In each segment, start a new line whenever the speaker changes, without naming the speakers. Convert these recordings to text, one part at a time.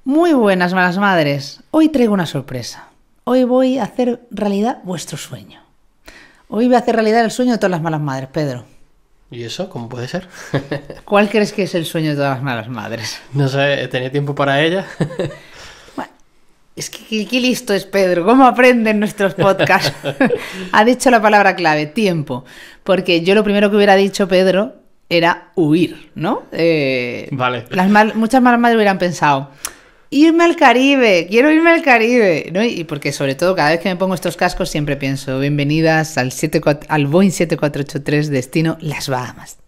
Muy buenas, malas madres. Hoy traigo una sorpresa. Hoy voy a hacer realidad vuestro sueño. Hoy voy a hacer realidad el sueño de todas las malas madres, Pedro.
¿Y eso? ¿Cómo puede ser?
¿Cuál crees que es el sueño de todas las malas madres?
No sé, ¿tenía tiempo para ella?
Bueno, es que qué listo es Pedro. ¿Cómo aprenden nuestros podcasts? Ha dicho la palabra clave, tiempo. Porque yo lo primero que hubiera dicho, Pedro, era huir, ¿no?
Vale.
Muchas malas madres hubieran pensado... Irme al Caribe, quiero irme al Caribe, ¿no? Y porque sobre todo cada vez que me pongo estos cascos siempre pienso, bienvenidas al Boeing 7483 destino Las Bahamas.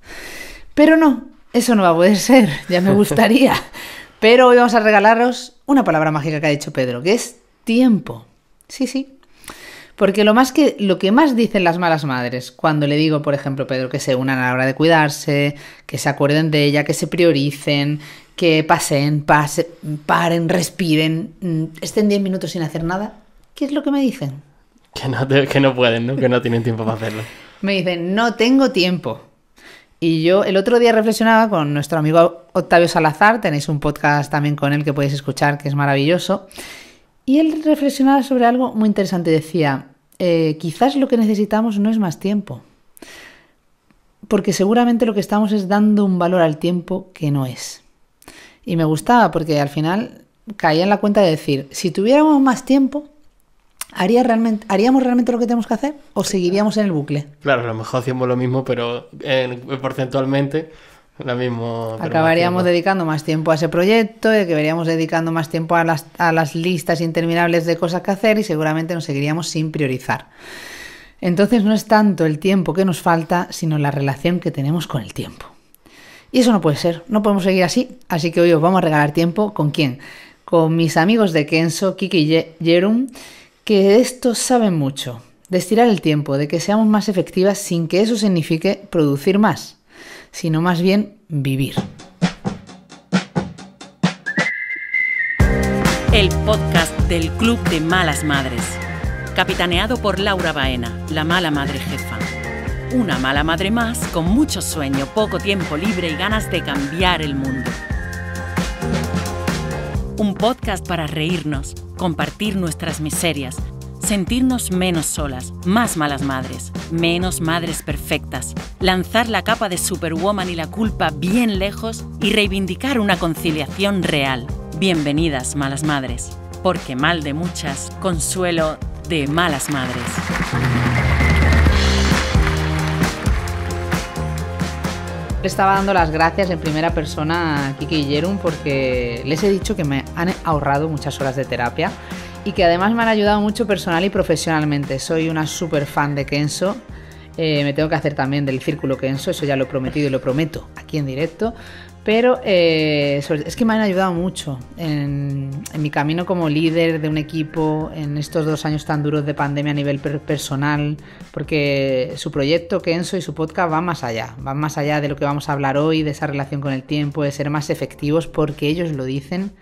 Pero no, eso no va a poder ser, ya me gustaría. Pero hoy vamos a regalaros una palabra mágica que ha dicho Pedro, que es tiempo. Sí. Porque lo que más dicen las malas madres cuando le digo, por ejemplo, Pedro, que se unan a la hora de cuidarse, que se acuerden de ella, que se prioricen, que paren, respiren, estén 10 minutos sin hacer nada, ¿qué es lo que me dicen?
Que no pueden, ¿no? Que no tienen tiempo para hacerlo.
Me dicen, no tengo tiempo. Y yo el otro día reflexionaba con nuestro amigo Octavio Salazar, tenéis un podcast también con él que podéis escuchar, que es maravilloso, y él reflexionaba sobre algo muy interesante. Decía, quizás lo que necesitamos no es más tiempo, porque seguramente lo que estamos es dando un valor al tiempo que no es. Y me gustaba porque al final caía en la cuenta de decir, si tuviéramos más tiempo, ¿haríamos realmente lo que tenemos que hacer o seguiríamos en el bucle?
Claro, a lo mejor hacíamos lo mismo, pero porcentualmente lo mismo.
Acabaríamos dedicando más tiempo a ese proyecto, acabaríamos dedicando más tiempo a las listas interminables de cosas que hacer y seguramente nos seguiríamos sin priorizar. Entonces no es tanto el tiempo que nos falta, sino la relación que tenemos con el tiempo. Y eso no puede ser, no podemos seguir así que hoy os vamos a regalar tiempo. ¿Con quién? Con mis amigos de Kenso, Kiki y Jerún, que de esto saben mucho, de estirar el tiempo, de que seamos más efectivas sin que eso signifique producir más, sino más bien vivir.
El podcast del Club de Malas Madres, capitaneado por Laura Baena, la mala madre jefa. Una mala madre más con mucho sueño, poco tiempo libre y ganas de cambiar el mundo. Un podcast para reírnos, compartir nuestras miserias, sentirnos menos solas, más malas madres, menos madres perfectas, lanzar la capa de Superwoman y la culpa bien lejos y reivindicar una conciliación real. Bienvenidas, malas madres, porque mal de muchas, consuelo de malas madres.
Le estaba dando las gracias en primera persona a Kiki y Jerún porque les he dicho que me han ahorrado muchas horas de terapia y que además me han ayudado mucho personal y profesionalmente. Soy una súper fan de Kenso, me tengo que hacer también del Círculo Kenso, eso ya lo he prometido y lo prometo aquí en directo, pero es que me han ayudado mucho en mi camino como líder de un equipo en estos 2 años tan duros de pandemia a nivel personal, porque su proyecto Kenso y su podcast van más allá de lo que vamos a hablar hoy, de esa relación con el tiempo, de ser más efectivos, porque ellos lo dicen,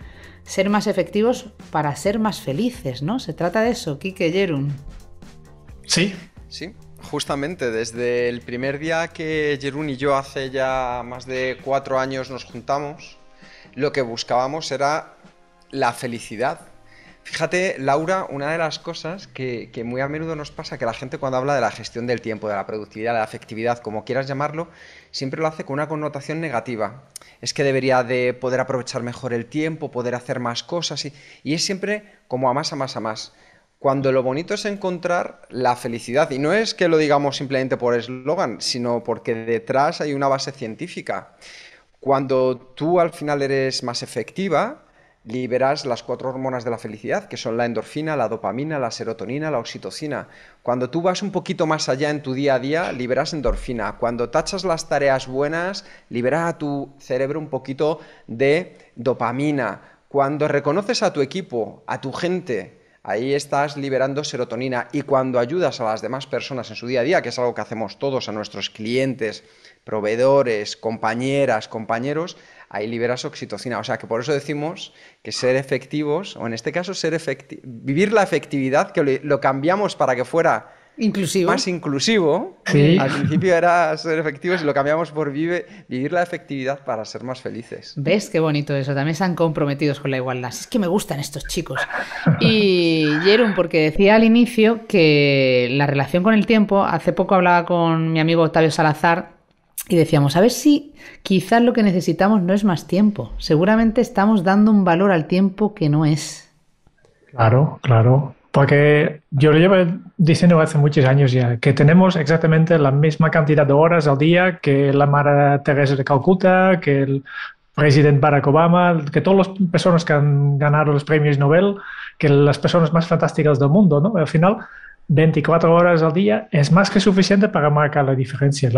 ser más efectivos para ser más felices, ¿no? Se trata de eso, Kike, Jerún.
Sí, justamente desde el primer día que Jerún y yo hace ya más de 4 años nos juntamos, lo que buscábamos era la felicidad. Fíjate, Laura, una de las cosas que muy a menudo nos pasa, que la gente cuando habla de la gestión del tiempo, de la productividad, de la efectividad, como quieras llamarlo, siempre lo hace con una connotación negativa. Es que debería de poder aprovechar mejor el tiempo, poder hacer más cosas, y es siempre como a más. Cuando lo bonito es encontrar la felicidad, y no es que lo digamos simplemente por eslogan, sino porque detrás hay una base científica. Cuando tú al final eres más efectiva, liberas las 4 hormonas de la felicidad, que son la endorfina, la dopamina, la serotonina, la oxitocina. Cuando tú vas un poquito más allá en tu día a día, liberas endorfina. Cuando tachas las tareas buenas, liberas a tu cerebro un poquito de dopamina. Cuando reconoces a tu equipo, a tu gente, ahí estás liberando serotonina, y cuando ayudas a las demás personas en su día a día, que es algo que hacemos todos, a nuestros clientes, proveedores, compañeras, compañeros, ahí liberas oxitocina. O sea que por eso decimos que ser efectivos, o en este caso vivir la efectividad, que lo cambiamos para que fuera
Inclusivo.
más inclusivo.
Sí.
Al principio era ser efectivos y lo cambiamos por vivir la efectividad para ser más felices.
¿Ves qué bonito eso? También están comprometidos con la igualdad. Es que me gustan estos chicos. Y Jerún, porque decía al inicio que la relación con el tiempo, hace poco hablaba con mi amigo Octavio Salazar y decíamos, a ver si quizás lo que necesitamos no es más tiempo. Seguramente estamos dando un valor al tiempo que no es.
Claro, claro. Porque yo lo llevo diciendo hace muchos años ya, que tenemos exactamente la misma cantidad de horas al día que la Madre Teresa de Calcuta, que el presidente Barack Obama, que todas las personas que han ganado los premios Nobel, que las personas más fantásticas del mundo, ¿no? Al final, 24 horas al día es más que suficiente para marcar la diferencia.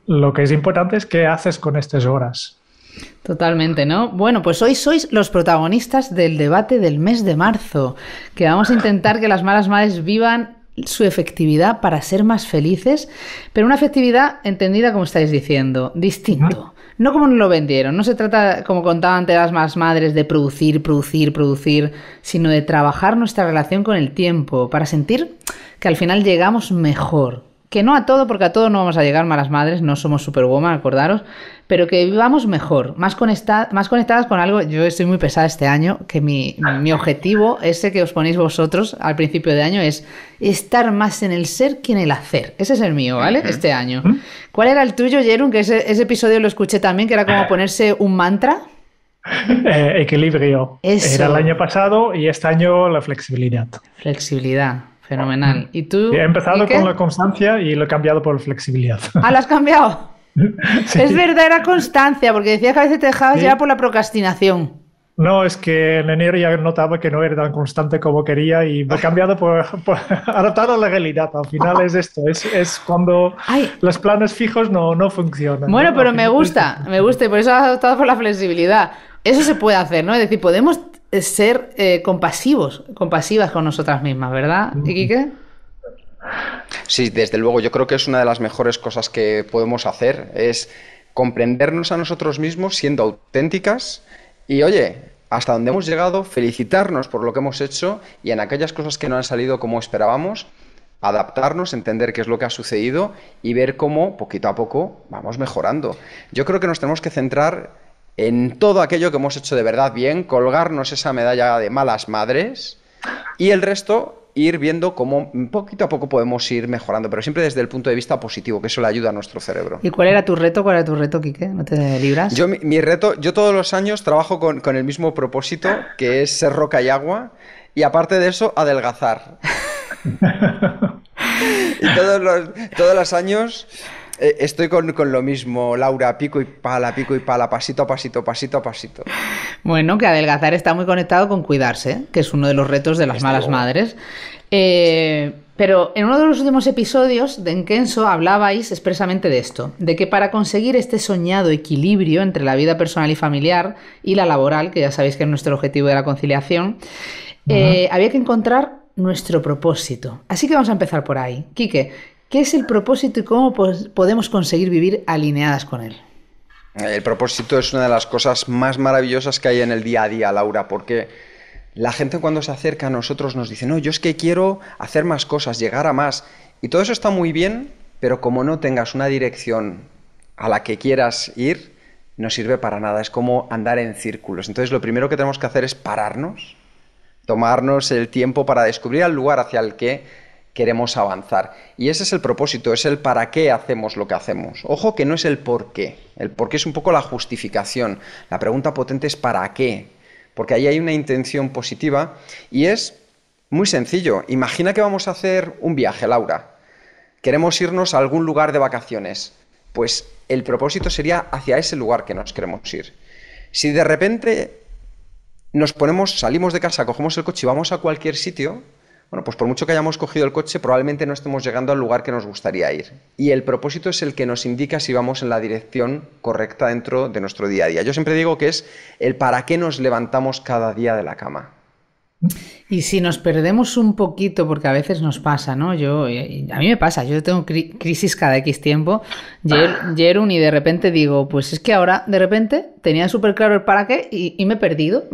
Lo que es importante es qué haces con estas horas.
Totalmente, ¿no? Bueno, pues hoy sois los protagonistas del debate del mes de marzo, que vamos a intentar que las malas madres vivan su efectividad para ser más felices, pero una efectividad entendida, como estáis diciendo, distinto. No como nos lo vendieron. No se trata, como contaban antes las malas madres, de producir, sino de trabajar nuestra relación con el tiempo para sentir que al final llegamos mejor. Que no a todo, porque a todo no vamos a llegar, malas madres, no somos Superwoman, acordaros, pero que vivamos mejor, más conectadas con algo. Yo estoy muy pesada este año, que mi objetivo, ese que os ponéis vosotros al principio de año, es estar más en el ser que en el hacer. Ese es el mío, ¿vale? Este año. ¿Cuál era el tuyo, Jerún? Que ese episodio lo escuché también, que era como ponerse un mantra.
Equilibrio.
Eso.
Era el año pasado y este año la flexibilidad.
Flexibilidad. Fenomenal. ¿Y tú?
He empezado
Quique?
con la constancia y lo he cambiado por flexibilidad.
Ah, ¿lo has cambiado?
Sí.
Es verdad, era constancia, porque decías que a veces te dejabas llevar por la procrastinación.
No, es que en enero ya notaba que no era tan constante como quería y me he cambiado por adaptar a la realidad. Al final es esto, es cuando los planes fijos no funcionan.
Bueno,
¿no?
pero me gusta y por eso has adoptado por la flexibilidad. Eso se puede hacer, ¿no? Es decir, podemos ser compasivas con nosotras mismas, ¿verdad, Quique?
Sí, desde luego, yo creo que es una de las mejores cosas que podemos hacer, es comprendernos a nosotros mismos siendo auténticas y, oye, hasta donde hemos llegado, felicitarnos por lo que hemos hecho y en aquellas cosas que no han salido como esperábamos, adaptarnos, entender qué es lo que ha sucedido y ver cómo, poquito a poco, vamos mejorando. Yo creo que nos tenemos que centrar en todo aquello que hemos hecho de verdad bien, colgarnos esa medalla de malas madres y el resto ir viendo cómo poquito a poco podemos ir mejorando, pero siempre desde el punto de vista positivo, que eso le ayuda a nuestro cerebro.
¿Y cuál era tu reto? ¿Cuál era tu reto, Quique? ¿No te libras?
Mi reto, yo todos los años trabajo con el mismo propósito, que es ser roca y agua, y aparte de eso, adelgazar. Y todos los años estoy con lo mismo, Laura, pico y pala, pasito a pasito, pasito a pasito.
Bueno, que adelgazar está muy conectado con cuidarse, que es uno de los retos de las malas madres. Pero en uno de los últimos episodios de Enkenso hablabais expresamente de esto, de que para conseguir este soñado equilibrio entre la vida personal y familiar y la laboral, que ya sabéis que es nuestro objetivo de la conciliación, había que encontrar nuestro propósito. Así que vamos a empezar por ahí. Quique, ¿qué es el propósito y cómo podemos conseguir vivir alineadas con él?
El propósito es una de las cosas más maravillosas que hay en el día a día, Laura, porque la gente cuando se acerca a nosotros nos dice, no, yo es que quiero hacer más cosas, llegar a más. Y todo eso está muy bien, pero como no tengas una dirección a la que quieras ir, no sirve para nada. Es como andar en círculos. Entonces lo primero que tenemos que hacer es pararnos, tomarnos el tiempo para descubrir el lugar hacia el que queremos avanzar. Y ese es el propósito, es el para qué hacemos lo que hacemos. Ojo que no es el por qué. El por qué es un poco la justificación. La pregunta potente es ¿para qué? Porque ahí hay una intención positiva y es muy sencillo. Imagina que vamos a hacer un viaje, Laura. Queremos irnos a algún lugar de vacaciones. Pues el propósito sería hacia ese lugar que nos queremos ir. Si de repente salimos de casa, cogemos el coche y vamos a cualquier sitio, bueno, pues por mucho que hayamos cogido el coche, probablemente no estemos llegando al lugar que nos gustaría ir. Y el propósito es el que nos indica si vamos en la dirección correcta dentro de nuestro día a día. Yo siempre digo que es el para qué nos levantamos cada día de la cama.
Y si nos perdemos un poquito, porque a veces nos pasa, ¿no? A mí me pasa, yo tengo crisis cada X tiempo, Jerún, y de repente digo, pues es que ahora de repente tenía súper claro el para qué y me pierdo.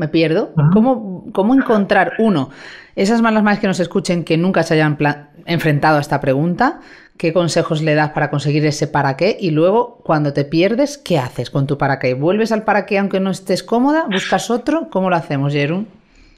¿Cómo encontrar, uno, esas malas madres que nos escuchen que nunca se hayan enfrentado a esta pregunta? ¿Qué consejos le das para conseguir ese para qué? Y luego, cuando te pierdes, ¿qué haces con tu para qué? ¿Vuelves al para qué aunque no estés cómoda? ¿Buscas otro? ¿Cómo lo hacemos, Jerún?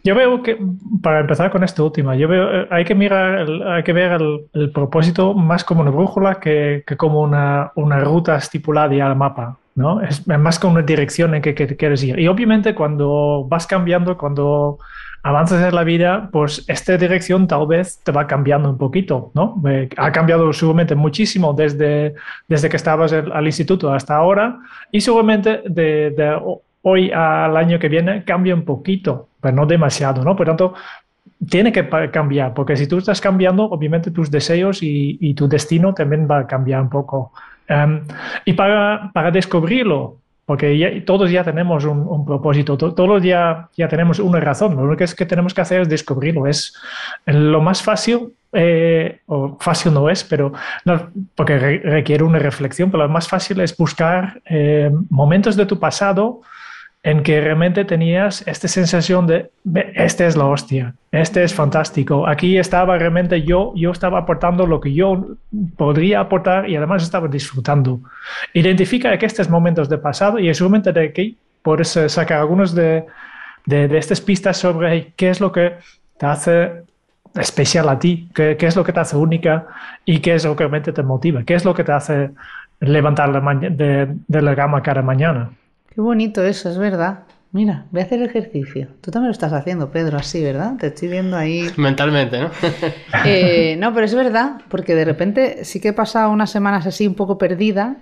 Yo veo que, para empezar con esta última, hay que ver el propósito más como una brújula que como una ruta estipulada y al mapa, ¿no? Es más como una dirección en que quieres ir. Y obviamente cuando vas cambiando, cuando avanzas en la vida, pues esta dirección tal vez te va cambiando un poquito, ¿no? Ha cambiado seguramente muchísimo desde que estabas al instituto hasta ahora, y seguramente de hoy al año que viene cambia un poquito, pero no demasiado, ¿no? Por tanto, tiene que cambiar, porque si tú estás cambiando, obviamente tus deseos y tu destino también va a cambiar un poco. Y para descubrirlo, porque todos ya tenemos un propósito, todos ya tenemos una razón, lo único que tenemos que hacer es descubrirlo. Es lo más fácil, o fácil no es, pero no, porque requiere una reflexión, pero lo más fácil es buscar momentos de tu pasado en que realmente tenías esta sensación de, este es la hostia, este es fantástico, aquí estaba realmente yo estaba aportando lo que yo podría aportar y además estaba disfrutando. Identifica estos momentos de pasado y seguramente de aquí puedes sacar algunos de estas pistas sobre qué es lo que te hace especial a ti, qué es lo que te hace única y qué es lo que realmente te motiva, qué es lo que te hace levantar de la cama cada mañana.
Qué bonito eso, es verdad. Mira, voy a hacer el ejercicio. Tú también lo estás haciendo, Pedro, así, ¿verdad? Te estoy viendo ahí.
Mentalmente, ¿no?
No, pero es verdad, porque de repente sí que he pasado unas semanas así un poco perdida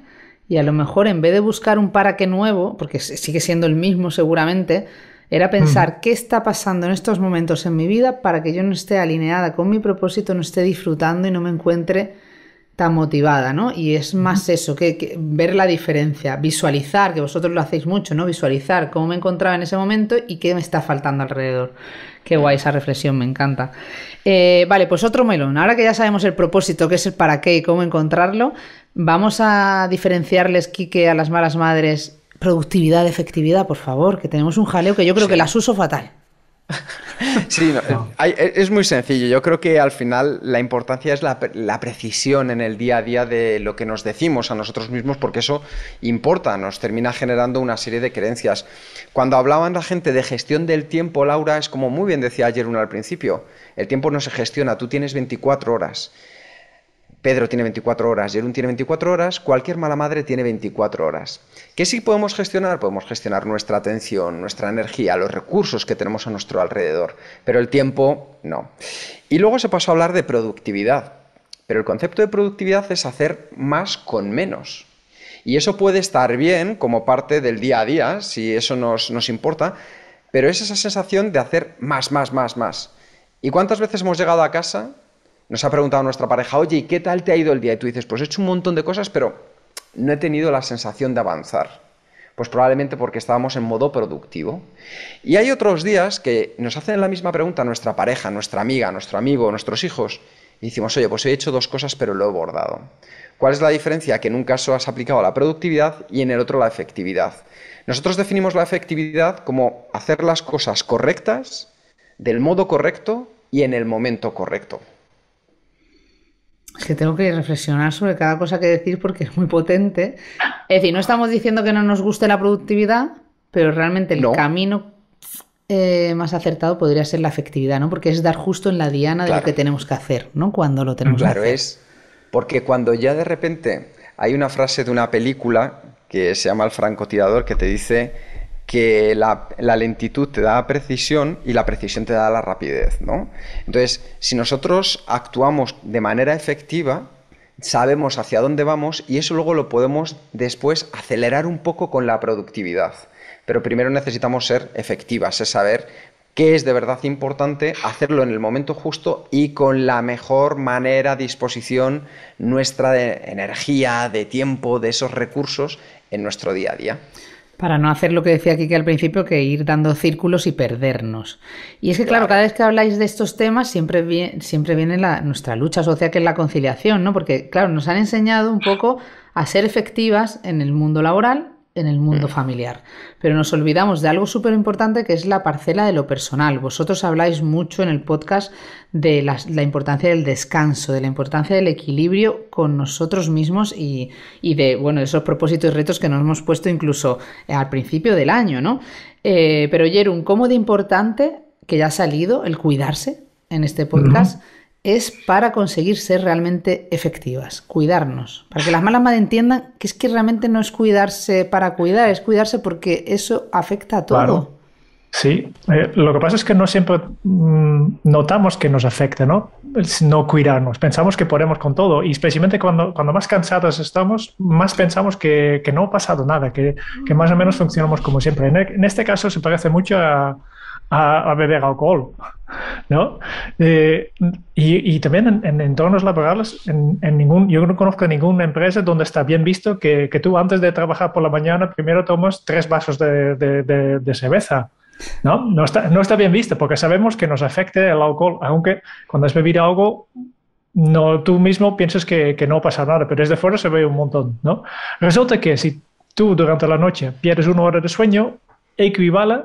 y a lo mejor en vez de buscar un para qué nuevo, porque sigue siendo el mismo seguramente, era pensar qué está pasando en estos momentos en mi vida para que yo no esté alineada con mi propósito, no esté disfrutando y no me encuentre tan motivada, ¿no? Y es más eso, que ver la diferencia, visualizar, que vosotros lo hacéis mucho, ¿no? Visualizar cómo me encontraba en ese momento y qué me está faltando alrededor. Qué guay esa reflexión, me encanta. Vale, pues otro melón. Ahora que ya sabemos el propósito, qué es el para qué y cómo encontrarlo, vamos a diferenciarles, Quique, a las malas madres, productividad, efectividad, por favor, que tenemos un jaleo que yo creo que las uso fatal.
Sí, es muy sencillo. Yo creo que al final la importancia es la precisión en el día a día de lo que nos decimos a nosotros mismos, porque eso importa, nos termina generando una serie de creencias. Cuando hablaban la gente de gestión del tiempo, Laura, es como muy bien decía Jerún al principio, el tiempo no se gestiona, tú tienes 24 horas. Pedro tiene 24 horas, Jerún tiene 24 horas, cualquier mala madre tiene 24 horas. ¿Qué sí podemos gestionar? Podemos gestionar nuestra atención, nuestra energía, los recursos que tenemos a nuestro alrededor, pero el tiempo no. Y luego se pasó a hablar de productividad, pero el concepto de productividad es hacer más con menos. Y eso puede estar bien como parte del día a día, si eso nos importa, pero es esa sensación de hacer más. ¿Y cuántas veces hemos llegado a casa? Nos ha preguntado nuestra pareja, oye, ¿y qué tal te ha ido el día? Y tú dices, pues he hecho un montón de cosas, pero no he tenido la sensación de avanzar. Pues probablemente porque estábamos en modo productivo. Y hay otros días que nos hacen la misma pregunta nuestra pareja, nuestra amiga, nuestro amigo, nuestros hijos. Y decimos, oye, pues he hecho 2 cosas, pero lo he bordado. ¿Cuál es la diferencia? Que en un caso has aplicado la productividad y en el otro la efectividad. Nosotros definimos la efectividad como hacer las cosas correctas, del modo correcto y en el momento correcto.
Es que tengo que reflexionar sobre cada cosa que decir porque es muy potente. Es decir, no estamos diciendo que no nos guste la productividad, pero realmente el camino más acertado podría ser la efectividad, ¿no? Porque es dar justo en la diana de lo que tenemos que hacer, ¿no? Cuando lo tenemos que hacer.
Claro, es porque cuando ya de repente hay una frase de una película que se llama El francotirador que te dice que la lentitud te da precisión y la precisión te da la rapidez, ¿no? Entonces, si nosotros actuamos de manera efectiva, sabemos hacia dónde vamos y eso luego lo podemos después acelerar un poco con la productividad. Pero primero necesitamos ser efectivas, es saber qué es de verdad importante, hacerlo en el momento justo y con la mejor manera, disposición nuestra de energía, de tiempo, de esos recursos en nuestro día a día.
Para no hacer lo que decía Kike al principio, que ir dando círculos y perdernos. Y es que, claro, cada vez que habláis de estos temas siempre viene nuestra lucha social, que es la conciliación, ¿no? Porque, claro, nos han enseñado un poco a ser efectivas en el mundo laboral, en el mundo familiar. Pero nos olvidamos de algo súper importante, que es la parcela de lo personal. Vosotros habláis mucho en el podcast de la importancia del descanso, de la importancia del equilibrio con nosotros mismos y de, bueno, esos propósitos y retos que nos hemos puesto incluso al principio del año, ¿no? Pero Jerún, ¿cómo de importante, que ya ha salido, el cuidarse en este podcast, es para conseguir ser realmente efectivas, cuidarnos? Para que las malas madres entiendan que es que realmente no es cuidarse para cuidar, es cuidarse porque eso afecta a todo.
Claro. Sí, lo que pasa es que no siempre notamos que nos afecta, ¿no? No cuidarnos. Pensamos que podemos con todo, y especialmente cuando más cansados estamos, más pensamos que no ha pasado nada, que más o menos funcionamos como siempre. En este caso se parece mucho a beber alcohol, ¿no? Y también en entornos laborales, yo no conozco ninguna empresa donde está bien visto que tú antes de trabajar por la mañana primero tomas 3 vasos de cerveza. No está bien visto, porque sabemos que nos afecta el alcohol, aunque cuando has bebido algo, tú mismo piensas que no pasa nada, pero desde fuera se ve un montón, ¿no? Resulta que si tú durante la noche pierdes 1 hora de sueño, equivale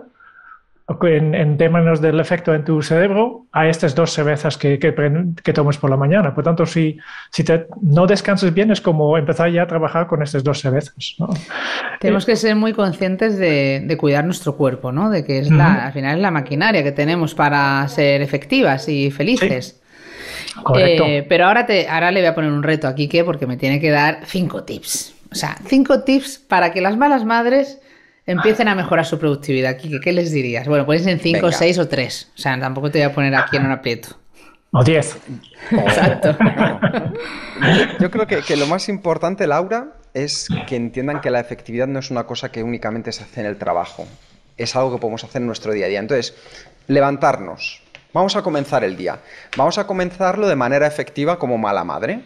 en términos del efecto en tu cerebro a estas 2 cervezas que tomas por la mañana. Por tanto, si no descansas bien, es como empezar ya a trabajar con estas 2 cervezas, ¿no?
Tenemos que ser muy conscientes de cuidar nuestro cuerpo, ¿no? De que es al final es la maquinaria que tenemos para ser efectivas y felices.
Sí. Correcto.
Pero ahora le voy a poner un reto a Kike, porque me tiene que dar 5 tips. O sea, 5 tips para que las malas madres empiecen a mejorar su productividad. Kike, ¿qué les dirías? Bueno, pueden ser 5, 6 o 3. O sea, tampoco te voy a poner aquí en un aprieto.
O 10.
Exacto.
Yo creo que lo más importante, Laura, es que entiendan que la efectividad no es una cosa que únicamente se hace en el trabajo. Es algo que podemos hacer en nuestro día a día. Entonces, levantarnos. Vamos a comenzar el día. Vamos a comenzarlo de manera efectiva como mala madre.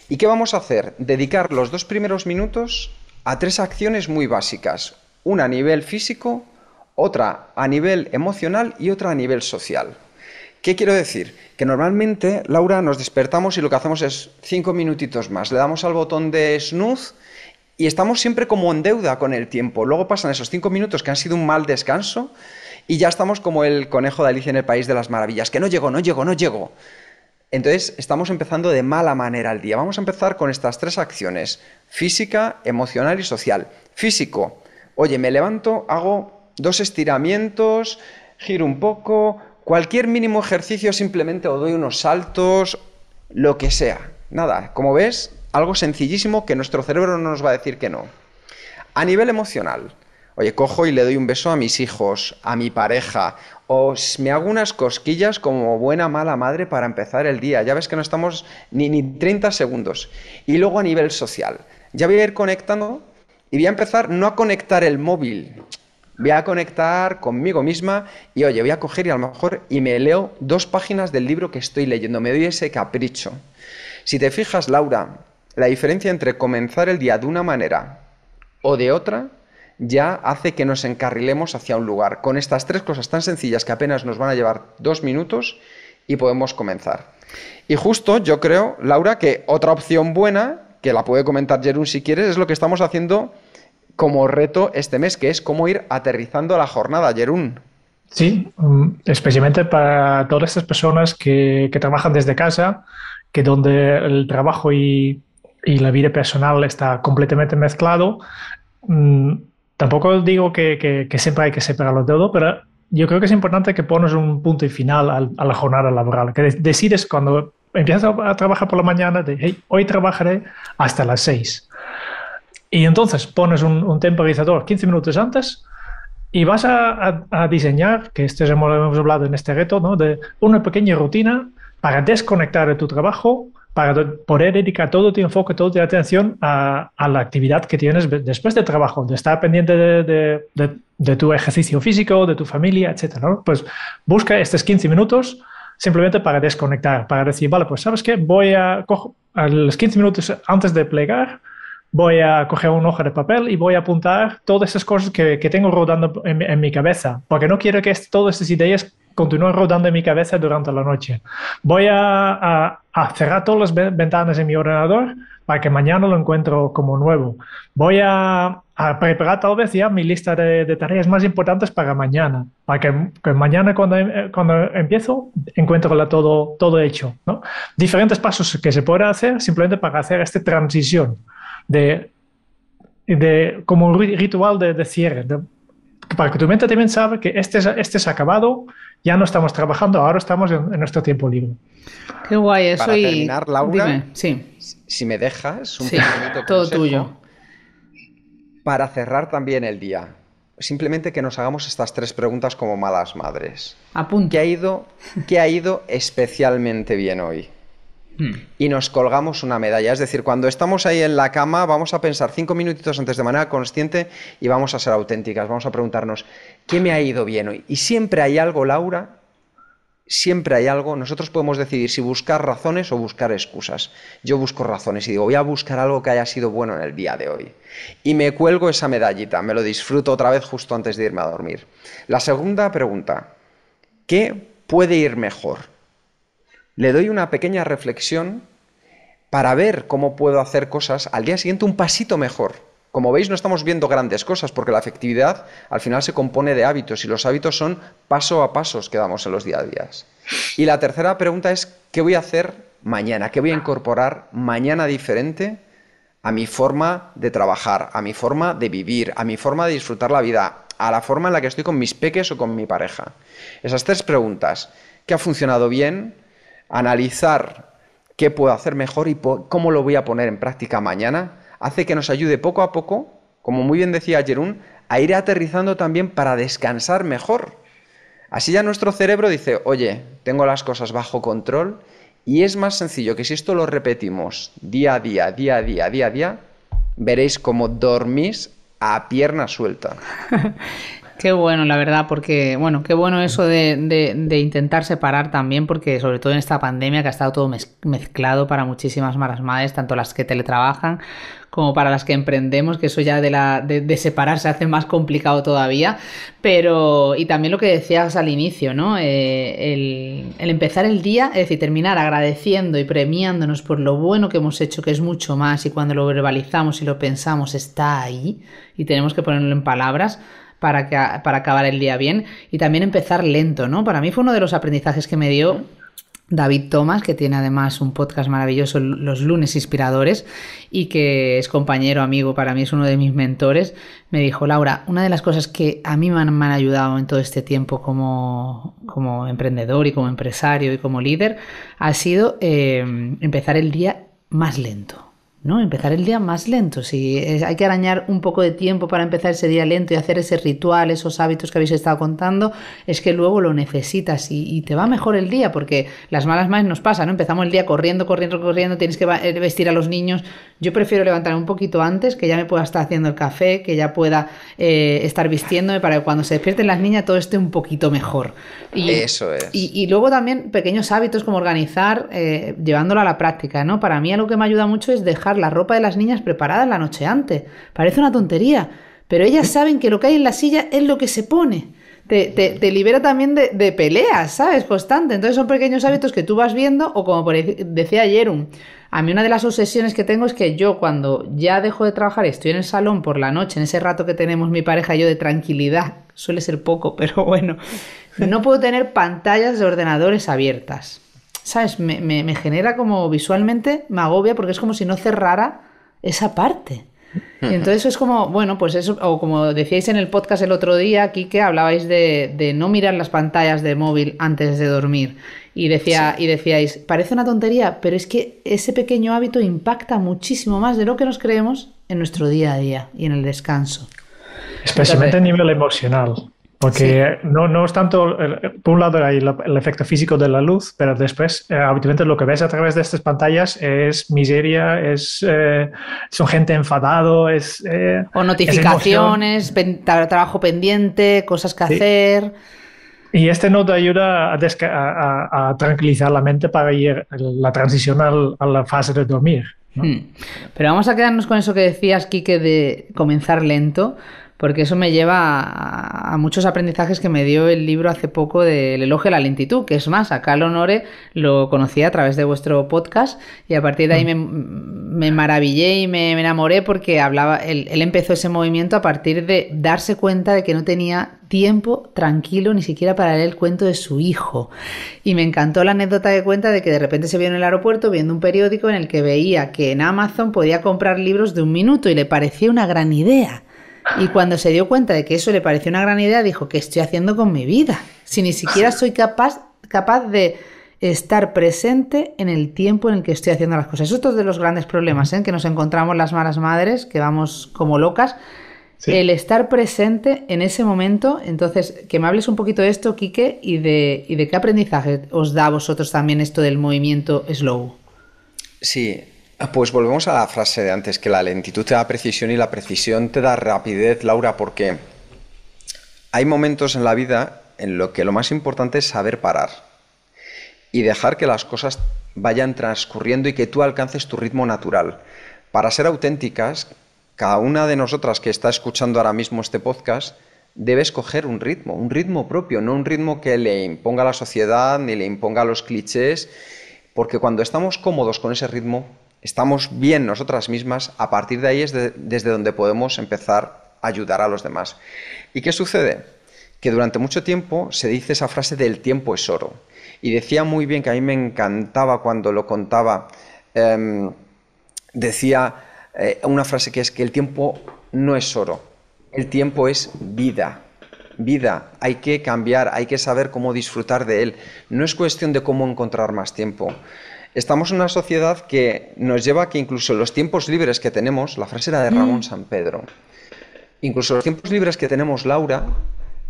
¿Y qué vamos a hacer? Dedicar los 2 primeros minutos a 3 acciones muy básicas. Una a nivel físico, otra a nivel emocional y otra a nivel social. ¿Qué quiero decir? Que normalmente, Laura, nos despertamos y lo que hacemos es 5 minutitos más. Le damos al botón de snooze y estamos siempre como en deuda con el tiempo. Luego pasan esos 5 minutos que han sido un mal descanso y ya estamos como el conejo de Alicia en el País de las Maravillas, que no llego. Entonces, estamos empezando de mala manera el día. Vamos a empezar con estas 3 acciones: física, emocional y social. Físico. Oye, me levanto, hago 2 estiramientos, giro un poco, cualquier mínimo ejercicio, simplemente o doy unos saltos, lo que sea. Nada, como ves, algo sencillísimo que nuestro cerebro no nos va a decir que no. A nivel emocional, oye, cojo y le doy un beso a mis hijos, a mi pareja, o me hago unas cosquillas como buena mala madre para empezar el día. Ya ves que no estamos ni 30 segundos. Y luego a nivel social, ya voy a ir conectando. Y voy a empezar no a conectar el móvil, voy a conectar conmigo misma y, oye, voy a coger y a lo mejor me leo 2 páginas del libro que estoy leyendo, me doy ese capricho. Si te fijas, Laura, la diferencia entre comenzar el día de una manera o de otra ya hace que nos encarrilemos hacia un lugar. Con estas 3 cosas tan sencillas que apenas nos van a llevar 2 minutos y podemos comenzar. Y justo yo creo, Laura, que otra opción buena, que la puede comentar Jerún si quieres, es lo que estamos haciendo como reto este mes, que es cómo ir aterrizando la jornada, Jerún.
Sí, especialmente para todas estas personas que trabajan desde casa, que donde el trabajo y la vida personal está completamente mezclado. Tampoco digo que siempre hay que separarlo todo, pero yo creo que es importante que pones un punto y final a la jornada laboral, que decides cuando empiezas a trabajar por la mañana, hey, hoy trabajaré hasta las 6. Y entonces pones un temporizador 15 minutos antes y vas a diseñar, que hemos hablado en este reto, ¿no?, de una pequeña rutina para desconectar de tu trabajo, para poder dedicar todo tu enfoque, toda tu atención a la actividad que tienes después del trabajo, de estar pendiente de tu ejercicio físico, de tu familia, etc., ¿no? Pues busca estos 15 minutos simplemente para desconectar, para decir, vale, pues ¿sabes qué? Cojo a los 15 minutos antes de plegar, voy a coger un hoja de papel y voy a apuntar todas esas cosas que tengo rodando en mi cabeza, porque no quiero que todas estas ideas continúen rodando en mi cabeza durante la noche. Voy a cerrar todas las ventanas en mi ordenador para que mañana lo encuentro como nuevo. Voy a preparar tal vez ya mi lista de tareas más importantes para mañana, para que mañana cuando empiezo encuentro todo hecho, ¿no? Diferentes pasos que se pueden hacer simplemente para hacer esta transición como un ritual de cierre, para que tu mente también sabe que este es acabado, ya no estamos trabajando, ahora estamos en nuestro tiempo libre.
Qué guay eso.
Para terminar, Laura,
dime, sí.
Si me dejas un
Sí,
pequeñito
todo
consejo
tuyo.
para cerrar también el día. Simplemente que nos hagamos estas 3 preguntas como malas madres.
Apunta.
¿Qué ha ido especialmente bien hoy? Y nos colgamos una medalla. Es decir, cuando estamos ahí en la cama, vamos a pensar 5 minutitos antes de manera consciente y vamos a ser auténticas. Vamos a preguntarnos, ¿qué me ha ido bien hoy? Y siempre hay algo, Laura, siempre hay algo. Nosotros podemos decidir si buscar razones o buscar excusas. Yo busco razones y digo, voy a buscar algo que haya sido bueno en el día de hoy. Y me cuelgo esa medallita, me lo disfruto otra vez justo antes de irme a dormir. La segunda pregunta, ¿qué puede ir mejor? Le doy una pequeña reflexión para ver cómo puedo hacer cosas al día siguiente un pasito mejor. Como veis, no estamos viendo grandes cosas porque la efectividad al final se compone de hábitos y los hábitos son paso a pasos que damos en los día a día. Y la tercera pregunta es, ¿qué voy a hacer mañana? ¿Qué voy a incorporar mañana diferente a mi forma de trabajar, a mi forma de vivir, a mi forma de disfrutar la vida, a la forma en la que estoy con mis peques o con mi pareja? Esas 3 preguntas, ¿qué ha funcionado bien? Analizar qué puedo hacer mejor y cómo lo voy a poner en práctica mañana, hace que nos ayude poco a poco, como muy bien decía Jeroen, a ir aterrizando también para descansar mejor. Así ya nuestro cerebro dice, oye, tengo las cosas bajo control y es más sencillo que si esto lo repetimos día a día, veréis cómo dormís a pierna suelta.
Qué bueno, la verdad, porque, bueno, qué bueno eso de intentar separar también, porque sobre todo en esta pandemia que ha estado todo mezclado para muchísimas malas madres, tanto las que teletrabajan como para las que emprendemos, que eso ya de separar se hace más complicado todavía, pero, y también lo que decías al inicio, ¿no? El empezar el día, es decir, terminar agradeciendo y premiándonos por lo bueno que hemos hecho, que es mucho más, y cuando lo verbalizamos y lo pensamos está ahí, y tenemos que ponerlo en palabras, para acabar el día bien, y también empezar lento, ¿no? Para mí fue uno de los aprendizajes que me dio David Thomas, que tiene además un podcast maravilloso, Los Lunes Inspiradores, y que es compañero, amigo, para mí es uno de mis mentores. Me dijo, Laura, una de las cosas que a mí me han ayudado en todo este tiempo como emprendedor y como empresario y como líder ha sido empezar el día más lento, ¿no? Empezar el día más lento. Si hay que arañar un poco de tiempo para empezar ese día lento y hacer ese ritual, esos hábitos que habéis estado contando, es que luego lo necesitas y te va mejor el día, porque las malas madres nos pasa, ¿no? Empezamos el día corriendo, tienes que vestir a los niños. Yo prefiero levantarme un poquito antes, que ya me pueda estar haciendo el café, que ya pueda estar vistiéndome para que cuando se despierten las niñas todo esté un poquito mejor.
Eso es.
Y luego también pequeños hábitos como organizar, llevándolo a la práctica, ¿no? Para mí algo que me ayuda mucho es dejar la ropa de las niñas preparada la noche antes. Parece una tontería, pero ellas saben que lo que hay en la silla es lo que se pone. Te libera también de peleas, ¿sabes? Constante. Entonces son pequeños hábitos que tú vas viendo, o como decía Jeroen, a mí una de las obsesiones que tengo es que yo cuando ya dejo de trabajar y estoy en el salón por la noche, en ese rato que tenemos mi pareja y yo de tranquilidad, suele ser poco, pero bueno, no puedo tener pantallas de ordenadores abiertas. ¿Sabes? Me genera como visualmente, me agobia porque es como si no cerrara esa parte. Y entonces es como, bueno, pues eso, o como decíais en el podcast el otro día, aquí que hablabais de no mirar las pantallas de móvil antes de dormir. Y decíais, parece una tontería, pero es que ese pequeño hábito impacta muchísimo más de lo que nos creemos en nuestro día a día y en el descanso.
Especialmente a nivel emocional. Porque sí, no es tanto, por un lado hay el efecto físico de la luz, pero después habitualmente lo que ves a través de estas pantallas es miseria, son gente enfadado,
o notificaciones, trabajo pendiente, cosas que hacer.
Y no te ayuda a tranquilizar la mente para ir la transición a la fase de dormir. ¿no?
Pero vamos a quedarnos con eso que decías, Quique, de comenzar lento, porque eso me lleva a muchos aprendizajes que me dio el libro hace poco del elogio a la lentitud, que es más, a Cal Honore lo conocí a través de vuestro podcast y a partir de ahí me maravillé y me enamoré porque él empezó ese movimiento a partir de darse cuenta de que no tenía tiempo tranquilo ni siquiera para leer el cuento de su hijo. Y me encantó la anécdota que cuenta de que de repente se vio en el aeropuerto viendo un periódico en el que veía que en Amazon podía comprar libros de 1 minuto y le parecía una gran idea. Y cuando se dio cuenta de que eso le pareció una gran idea, dijo, ¿qué estoy haciendo con mi vida? Si ni siquiera soy capaz de estar presente en el tiempo en el que estoy haciendo las cosas. Eso es otro de los grandes problemas, que nos encontramos las malas madres, que vamos como locas. Sí. El estar presente en ese momento. Entonces, que me hables un poquito de esto, Quique, y de qué aprendizaje os da a vosotros también esto del movimiento slow.
Sí. Pues volvemos a la frase de antes, que la lentitud te da precisión y la precisión te da rapidez, Laura, porque hay momentos en la vida en los que lo más importante es saber parar y dejar que las cosas vayan transcurriendo y que tú alcances tu ritmo natural. Para ser auténticas, cada una de nosotras que está escuchando ahora mismo este podcast debe escoger un ritmo propio, no un ritmo que le imponga la sociedad ni le imponga los clichés, porque cuando estamos cómodos con ese ritmo, estamos bien nosotras mismas, a partir de ahí es desde donde podemos empezar a ayudar a los demás. ¿Y qué sucede? Que durante mucho tiempo se dice esa frase del tiempo es oro. Y decía muy bien, que a mí me encantaba cuando lo contaba, decía una frase que es que el tiempo no es oro, el tiempo es vida. Vida, hay que cambiar, hay que saber cómo disfrutar de él. No es cuestión de cómo encontrar más tiempo. Estamos en una sociedad que nos lleva a que incluso los tiempos libres que tenemos, la frase era de Ramón San Pedro, incluso los tiempos libres que tenemos, Laura,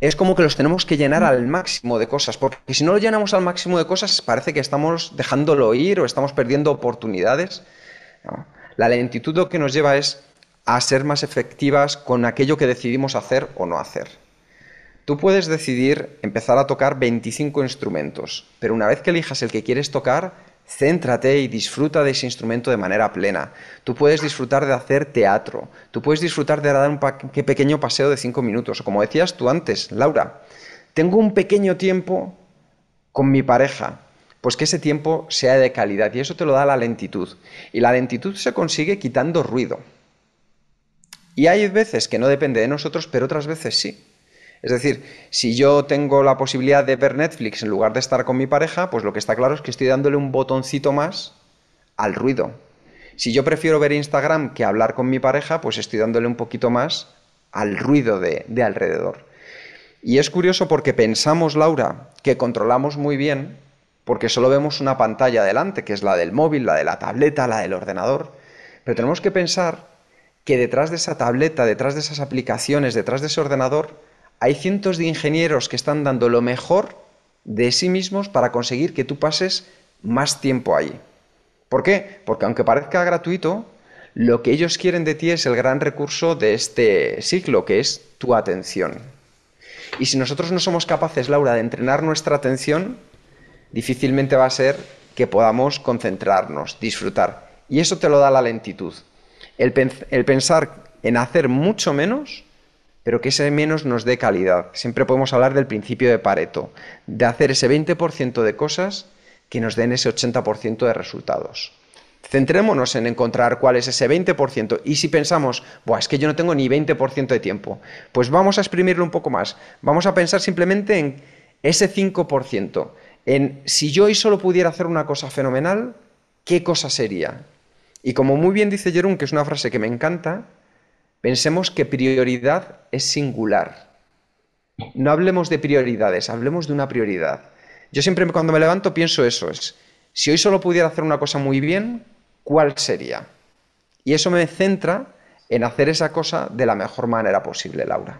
es como que los tenemos que llenar al máximo de cosas, porque si no lo llenamos al máximo de cosas parece que estamos dejándolo ir o estamos perdiendo oportunidades. No. La lentitud lo que nos lleva es a ser más efectivas con aquello que decidimos hacer o no hacer. Tú puedes decidir empezar a tocar 25 instrumentos, pero una vez que elijas el que quieres tocar, céntrate y disfruta de ese instrumento de manera plena. Tú puedes disfrutar de hacer teatro, tú puedes disfrutar de dar un pequeño paseo de 5 minutos, o como decías tú antes, Laura, tengo un pequeño tiempo con mi pareja, pues que ese tiempo sea de calidad, y eso te lo da la lentitud. Y la lentitud se consigue quitando ruido. Y hay veces que no depende de nosotros, pero otras veces sí. Es decir, si yo tengo la posibilidad de ver Netflix en lugar de estar con mi pareja, pues lo que está claro es que estoy dándole un botoncito más al ruido. Si yo prefiero ver Instagram que hablar con mi pareja, pues estoy dándole un poquito más al ruido de alrededor. Y es curioso porque pensamos, Laura, que controlamos muy bien, porque solo vemos una pantalla delante, que es la del móvil, la de la tableta, la del ordenador. Pero tenemos que pensar que detrás de esa tableta, detrás de esas aplicaciones, detrás de ese ordenador, hay cientos de ingenieros que están dando lo mejor de sí mismos para conseguir que tú pases más tiempo ahí. ¿Por qué? Porque aunque parezca gratuito, lo que ellos quieren de ti es el gran recurso de este siglo, que es tu atención. Y si nosotros no somos capaces, Laura, de entrenar nuestra atención, difícilmente va a ser que podamos concentrarnos, disfrutar. Y eso te lo da la lentitud. El pensar en hacer mucho menos, pero que ese menos nos dé calidad. Siempre podemos hablar del principio de Pareto, de hacer ese 20% de cosas que nos den ese 80% de resultados. Centrémonos en encontrar cuál es ese 20%, y si pensamos, es que yo no tengo ni 20% de tiempo, pues vamos a exprimirlo un poco más. Vamos a pensar simplemente en ese 5%, en si yo hoy solo pudiera hacer una cosa fenomenal, ¿qué cosa sería? Y como muy bien dice Jerún, que es una frase que me encanta, pensemos que prioridad es singular. No hablemos de prioridades, hablemos de una prioridad. Yo siempre cuando me levanto pienso eso, si hoy solo pudiera hacer una cosa muy bien, ¿cuál sería? Y eso me centra en hacer esa cosa de la mejor manera posible, Laura.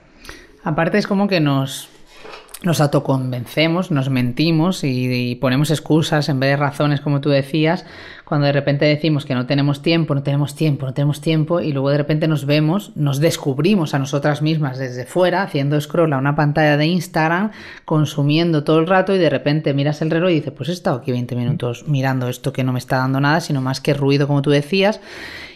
Aparte es como que nos nos autoconvencemos, nos mentimos y ponemos excusas en vez de razones, como tú decías, cuando de repente decimos que no tenemos tiempo, no tenemos tiempo, no tenemos tiempo, y luego de repente nos vemos, nos descubrimos a nosotras mismas desde fuera, haciendo scroll a una pantalla de Instagram, consumiendo todo el rato, y de repente miras el reloj y dices, pues he estado aquí 20 minutos mirando esto que no me está dando nada, sino más que ruido, como tú decías.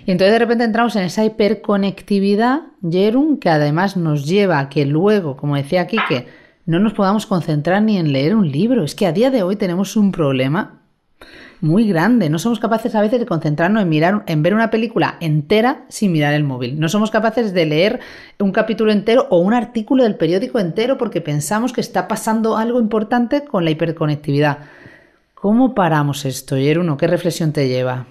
Y entonces de repente entramos en esa hiperconectividad, Jerún, que además nos lleva a que luego, como decía Quique, no nos podamos concentrar ni en leer un libro. Es que a día de hoy tenemos un problema muy grande. No somos capaces a veces de concentrarnos en ver una película entera sin mirar el móvil. No somos capaces de leer un capítulo entero o un artículo del periódico entero porque pensamos que está pasando algo importante con la hiperconectividad. ¿Cómo paramos esto, Jeruno? ¿Qué reflexión te lleva?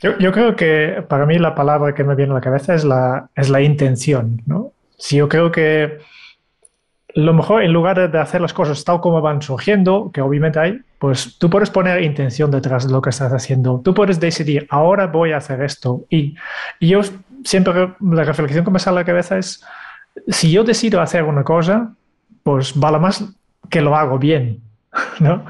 Yo creo que para mí la palabra que me viene a la cabeza es la intención, ¿no? Si yo creo que lo mejor, en lugar de hacer las cosas tal como van surgiendo, que obviamente hay, pues tú puedes poner intención detrás de lo que estás haciendo. Tú puedes decidir, ahora voy a hacer esto. Y yo siempre, la reflexión que me sale a la cabeza es, si yo decido hacer una cosa, pues vale más que lo hago bien, ¿no?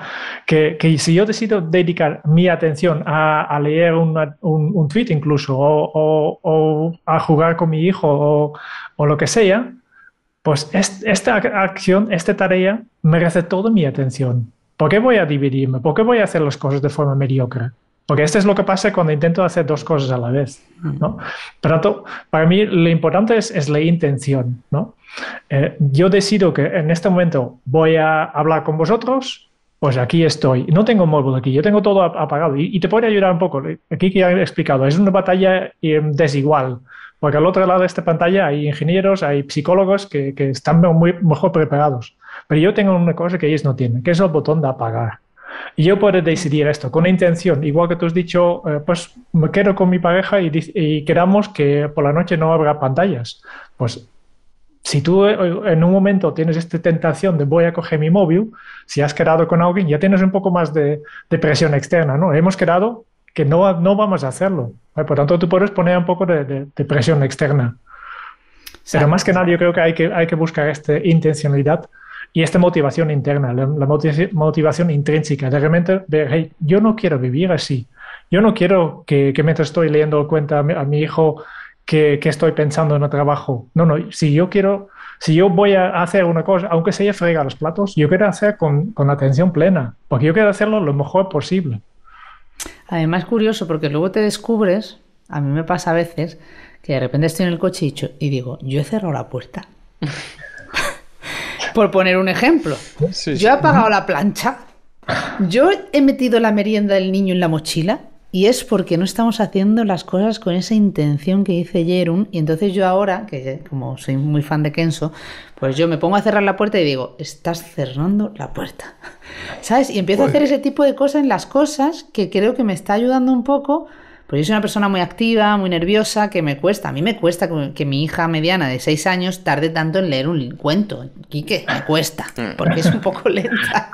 Que si yo decido dedicar mi atención a leer un tweet incluso, o a jugar con mi hijo, o lo que sea, pues esta acción, esta tarea merece toda mi atención. ¿Por qué voy a dividirme? ¿Por qué voy a hacer las cosas de forma mediocre? Porque esto es lo que pasa cuando intento hacer dos cosas a la vez, ¿no? Por tanto, para mí lo importante es la intención, ¿no? Yo decido que en este momento voy a hablar con vosotros, pues aquí estoy. No tengo móvil aquí, yo tengo todo apagado. Y te puede ayudar un poco. Aquí que ya he explicado, es una batalla desigual. Porque al otro lado de esta pantalla hay ingenieros, hay psicólogos que están mejor preparados. Pero yo tengo una cosa que ellos no tienen, que es el botón de apagar. Y yo puedo decidir esto con intención. Igual que tú has dicho, pues me quedo con mi pareja y quedamos que por la noche no habrá pantallas. Pues si tú en un momento tienes esta tentación de voy a coger mi móvil, si has quedado con alguien, ya tienes un poco más de presión externa, ¿no? Hemos quedado que no vamos a hacerlo. Por tanto, tú puedes poner un poco de presión externa. Pero más que nada, yo creo que hay que buscar esta intencionalidad y esta motivación interna, la motivación intrínseca, de realmente ver, hey, yo no quiero vivir así. Yo no quiero que mientras estoy leyendo cuenta a mi hijo que estoy pensando en el trabajo. No, si yo voy a hacer una cosa, aunque sea fregar los platos, yo quiero hacer con atención plena, porque yo quiero hacerlo lo mejor posible.
Además, curioso, porque luego te descubres, a mí me pasa a veces, que de repente estoy en el coche y digo, yo he cerrado la puerta. Por poner un ejemplo. Sí. Yo he apagado la plancha, yo he metido la merienda del niño en la mochila, y es porque no estamos haciendo las cosas con esa intención que dice Jerún. Y entonces yo ahora, que como soy muy fan de Kenzo, pues yo me pongo a cerrar la puerta y digo, estás cerrando la puerta, ¿sabes? Y empiezo a hacer ese tipo de cosas en las cosas que creo que me está ayudando un poco. Pues yo soy una persona muy activa, muy nerviosa, que a mí me cuesta que mi hija mediana de 6 años tarde tanto en leer un cuento. Quique, me cuesta, porque es un poco lenta.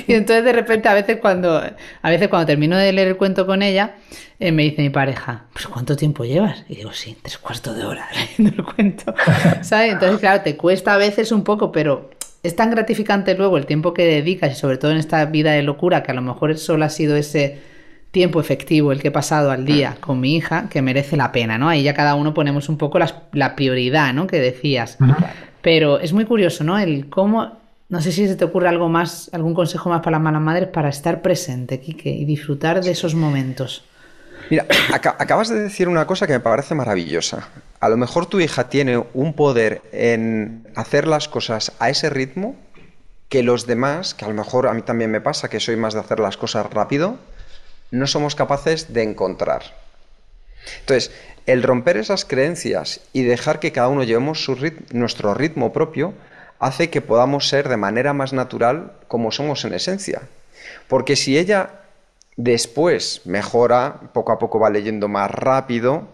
Y entonces de repente a veces cuando termino de leer el cuento con ella, me dice mi pareja, pues ¿cuánto tiempo llevas? Y digo, sí, 3/4 de hora leyendo el cuento, ¿sabes? Entonces claro, te cuesta a veces un poco, pero es tan gratificante luego el tiempo que dedicas, y sobre todo en esta vida de locura, que a lo mejor solo ha sido ese tiempo efectivo el que he pasado al día con mi hija, que merece la pena, ¿no? Ahí ya cada uno ponemos un poco la prioridad, ¿no? Que decías. Pero es muy curioso, ¿no? El cómo, no sé si se te ocurre algo más, algún consejo más para las malas madres para estar presente, Quique, y disfrutar de esos momentos.
Mira, acabas de decir una cosa que me parece maravillosa. A lo mejor tu hija tiene un poder en hacer las cosas a ese ritmo que los demás, que a lo mejor a mí también me pasa, que soy más de hacer las cosas rápido, no somos capaces de encontrar. Entonces, el romper esas creencias y dejar que cada uno llevemos nuestro ritmo propio hace que podamos ser de manera más natural como somos en esencia. Porque si ella después mejora, poco a poco va leyendo más rápido,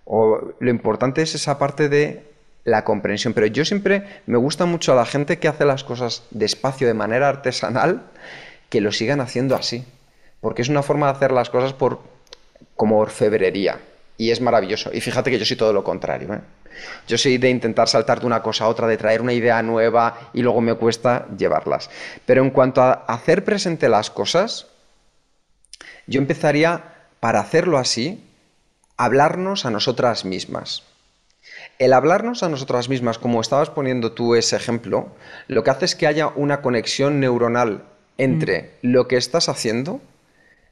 lo importante es esa parte de la comprensión. Pero yo siempre me gusta mucho a la gente que hace las cosas despacio, de manera artesanal, que lo sigan haciendo así. Porque es una forma de hacer las cosas como orfebrería. Y es maravilloso. Y fíjate que yo soy todo lo contrario, ¿eh? Yo soy de intentar saltar de una cosa a otra, de traer una idea nueva y luego me cuesta llevarlas. Pero en cuanto a hacer presente las cosas, yo empezaría, para hacerlo así, hablarnos a nosotras mismas. El hablarnos a nosotras mismas, como estabas poniendo tú ese ejemplo, lo que hace es que haya una conexión neuronal entre lo que estás haciendo,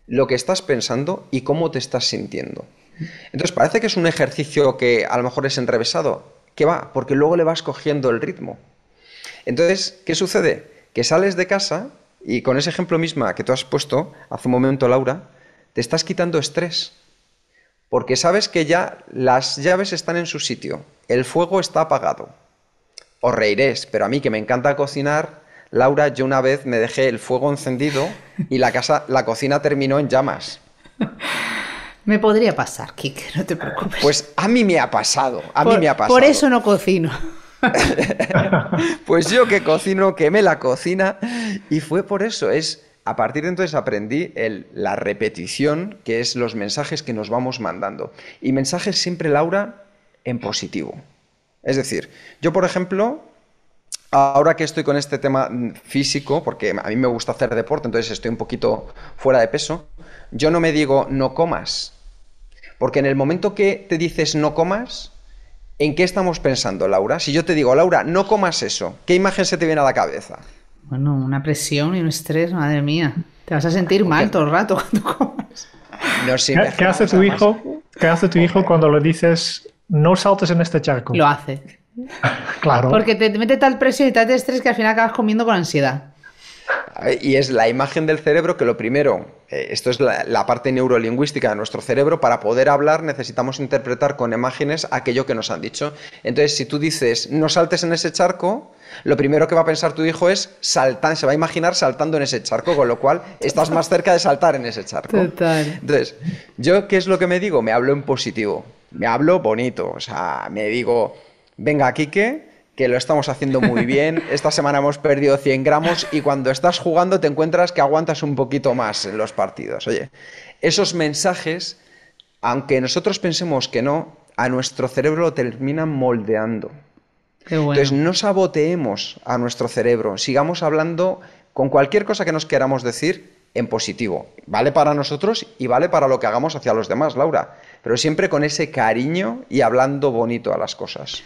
lo que estás pensando y cómo te estás sintiendo. Entonces parece que es un ejercicio que a lo mejor es enrevesado. ¿Qué va? Porque luego le vas cogiendo el ritmo. Entonces, ¿qué sucede? Que sales de casa y con ese ejemplo mismo que tú has puesto hace un momento, Laura, te estás quitando estrés. Porque sabes que ya las llaves están en su sitio, el fuego está apagado. Os reiréis, pero a mí que me encanta cocinar, Laura, yo una vez me dejé el fuego encendido y la cocina terminó en llamas.
Me podría pasar, Kike, no te preocupes.
Pues a mí me ha pasado,
Por eso no cocino.
Pues yo que cocino, quemé la cocina y fue por eso. A partir de entonces aprendí la repetición, que es los mensajes que nos vamos mandando. Y mensajes siempre, Laura, en positivo. Es decir, yo por ejemplo, ahora que estoy con este tema físico, porque a mí me gusta hacer deporte, entonces estoy un poquito fuera de peso, yo no me digo no comas. Porque en el momento que te dices no comas, ¿en qué estamos pensando, Laura? Si yo te digo, Laura, no comas eso, ¿qué imagen se te viene a la cabeza?
Bueno, una presión y un estrés, madre mía. Te vas a sentir mal todo el rato cuando comas.
No, sí,
¿Qué hace tu hijo? ¿Qué hace tu hijo cuando le dices no saltes en este charco?
Lo hace.
Claro.
Porque te mete tal presión y tal estrés que al final acabas comiendo con ansiedad.
Y es la imagen del cerebro que lo primero, esto es la parte neurolingüística de nuestro cerebro, para poder hablar necesitamos interpretar con imágenes aquello que nos han dicho. Entonces, si tú dices no saltes en ese charco, lo primero que va a pensar tu hijo es saltar, se va a imaginar saltando en ese charco, con lo cual estás más cerca de saltar en ese charco.
Total.
Entonces, ¿yo qué es lo que me digo? Me hablo en positivo, me hablo bonito, o sea, me digo, venga, Quique, que lo estamos haciendo muy bien, esta semana hemos perdido 100 gramos y cuando estás jugando te encuentras que aguantas un poquito más en los partidos. Oye, esos mensajes, aunque nosotros pensemos que no, a nuestro cerebro lo terminan moldeando.
Qué bueno.
Entonces no saboteemos a nuestro cerebro, sigamos hablando con cualquier cosa que nos queramos decir en positivo. Vale para nosotros y vale para lo que hagamos hacia los demás, Laura, pero siempre con ese cariño y hablando bonito a las cosas.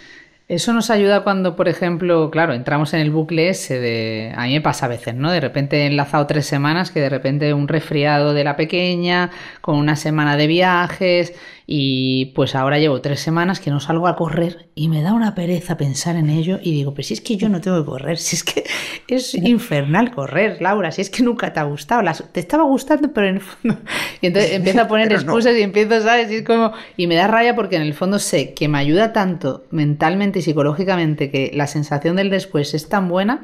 Eso nos ayuda cuando, por ejemplo, claro, entramos en el bucle ese de... A mí me pasa a veces, ¿no? De repente he enlazado 3 semanas, que de repente un resfriado de la pequeña, con una semana de viajes, y pues ahora llevo 3 semanas que no salgo a correr y me da una pereza pensar en ello y digo, pues si es que yo no tengo que correr, si es que es infernal correr, Laura, si es que nunca te ha gustado, te estaba gustando, pero en el fondo... Y entonces empiezo a poner excusas y empiezo, ¿sabes? Y es como... Y me da rabia porque en el fondo sé que me ayuda tanto mentalmente y psicológicamente que la sensación del después es tan buena,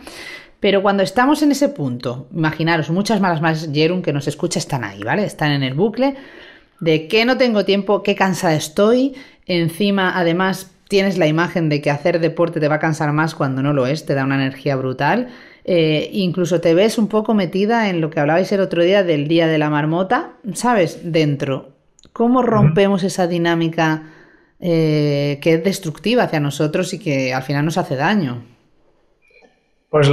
pero cuando estamos en ese punto, imaginaros, muchas malas más, Jerún, que nos escucha, están ahí, ¿vale? Están en el bucle de que no tengo tiempo, qué cansada estoy, encima además tienes la imagen de que hacer deporte te va a cansar más cuando no lo es, te da una energía brutal, incluso te ves un poco metida en lo que hablabais el otro día del día de la marmota, ¿sabes? Dentro, ¿cómo rompemos esa dinámica que es destructiva hacia nosotros y que al final nos hace daño?
Pues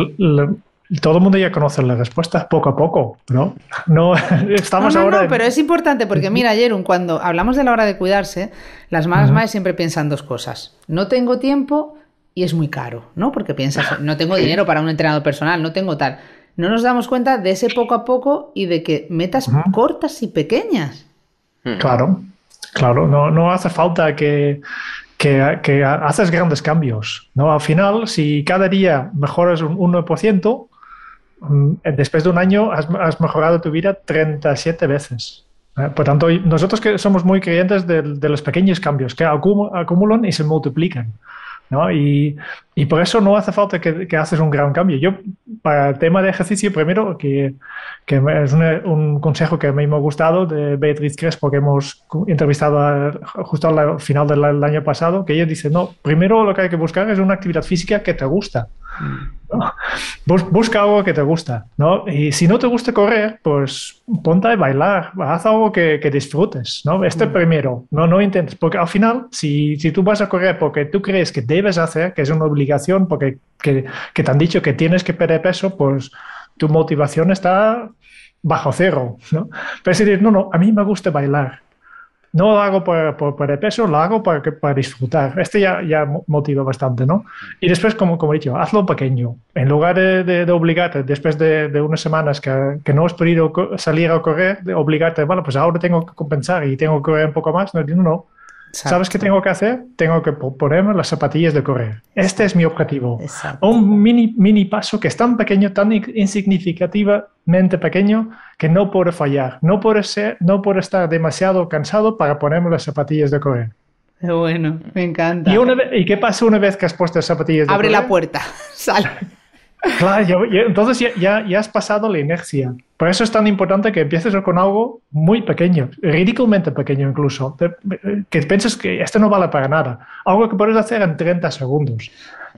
todo el mundo ya conoce la respuesta poco a poco, ¿no? No estamos ahora...
No, pero es importante porque mira, Jerún, cuando hablamos de la hora de cuidarse, las malas madres siempre piensan 2 cosas. No tengo tiempo y es muy caro, ¿no? Porque piensas, no tengo dinero para un entrenador personal, no tengo tal. No nos damos cuenta de ese poco a poco y de que metas cortas y pequeñas.
Claro, no hace falta que haces grandes cambios, ¿no? Al final, si cada día mejoras un 1%, después de un año has mejorado tu vida 37 veces. Por tanto, nosotros que somos muy creyentes de los pequeños cambios que acumulan y se multiplican, ¿no? Y por eso no hace falta que haces un gran cambio. Yo, para el tema de ejercicio, primero, que es un consejo que a mí me ha gustado de Beatriz Crespo, que hemos entrevistado justo al final del año pasado, que ella dice, no, primero lo que hay que buscar es una actividad física que te gusta. ¿no? Busca algo que te gusta, ¿no? Y si no te gusta correr, pues ponte a bailar, haz algo que disfrutes, ¿no? Primero, no intentes, porque al final, si tú vas a correr porque tú crees que debes hacer, que es una obligación, porque que te han dicho que tienes que perder peso, pues tu motivación está bajo cero, ¿no? Pero es decir, no, a mí me gusta bailar. No lo hago por el peso, lo hago para disfrutar. Ya motiva bastante, ¿no? Y después, como he dicho, hazlo pequeño. En lugar de obligarte, después de unas semanas que no has podido salir a correr, de obligarte, bueno, pues ahora tengo que compensar y tengo que correr un poco más. No.
Exacto.
¿Sabes qué tengo que hacer? Tengo que ponerme las zapatillas de correr. Este es mi objetivo.
Exacto.
Un mini paso que es tan pequeño, tan insignificativamente pequeño, que no puede fallar. No puede estar demasiado cansado para ponerme las zapatillas de correr.
Qué bueno, me encanta.
¿Y qué pasa una vez que has puesto las zapatillas de correr?
Abre la puerta, sal.
Claro, entonces ya has pasado la inercia. Por eso es tan importante que empieces con algo muy pequeño, ridículamente pequeño incluso, que pienses que esto no vale para nada. Algo que puedes hacer en 30 segundos,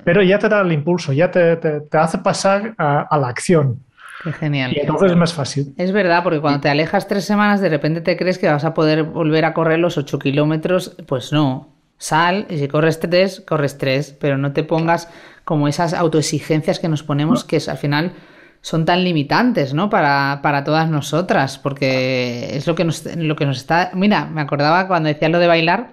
pero ya te da el impulso, ya te hace pasar a la acción.
Qué genial.
Y entonces es más fácil.
Es verdad, porque cuando te alejas 3 semanas, de repente te crees que vas a poder volver a correr los 8 kilómetros. Pues no. Sal, y si corres 3, corres 3, pero no te pongas como esas autoexigencias que nos ponemos, que al final son tan limitantes, ¿no? Para todas nosotras, porque es lo que nos está... Mira, me acordaba cuando decías lo de bailar,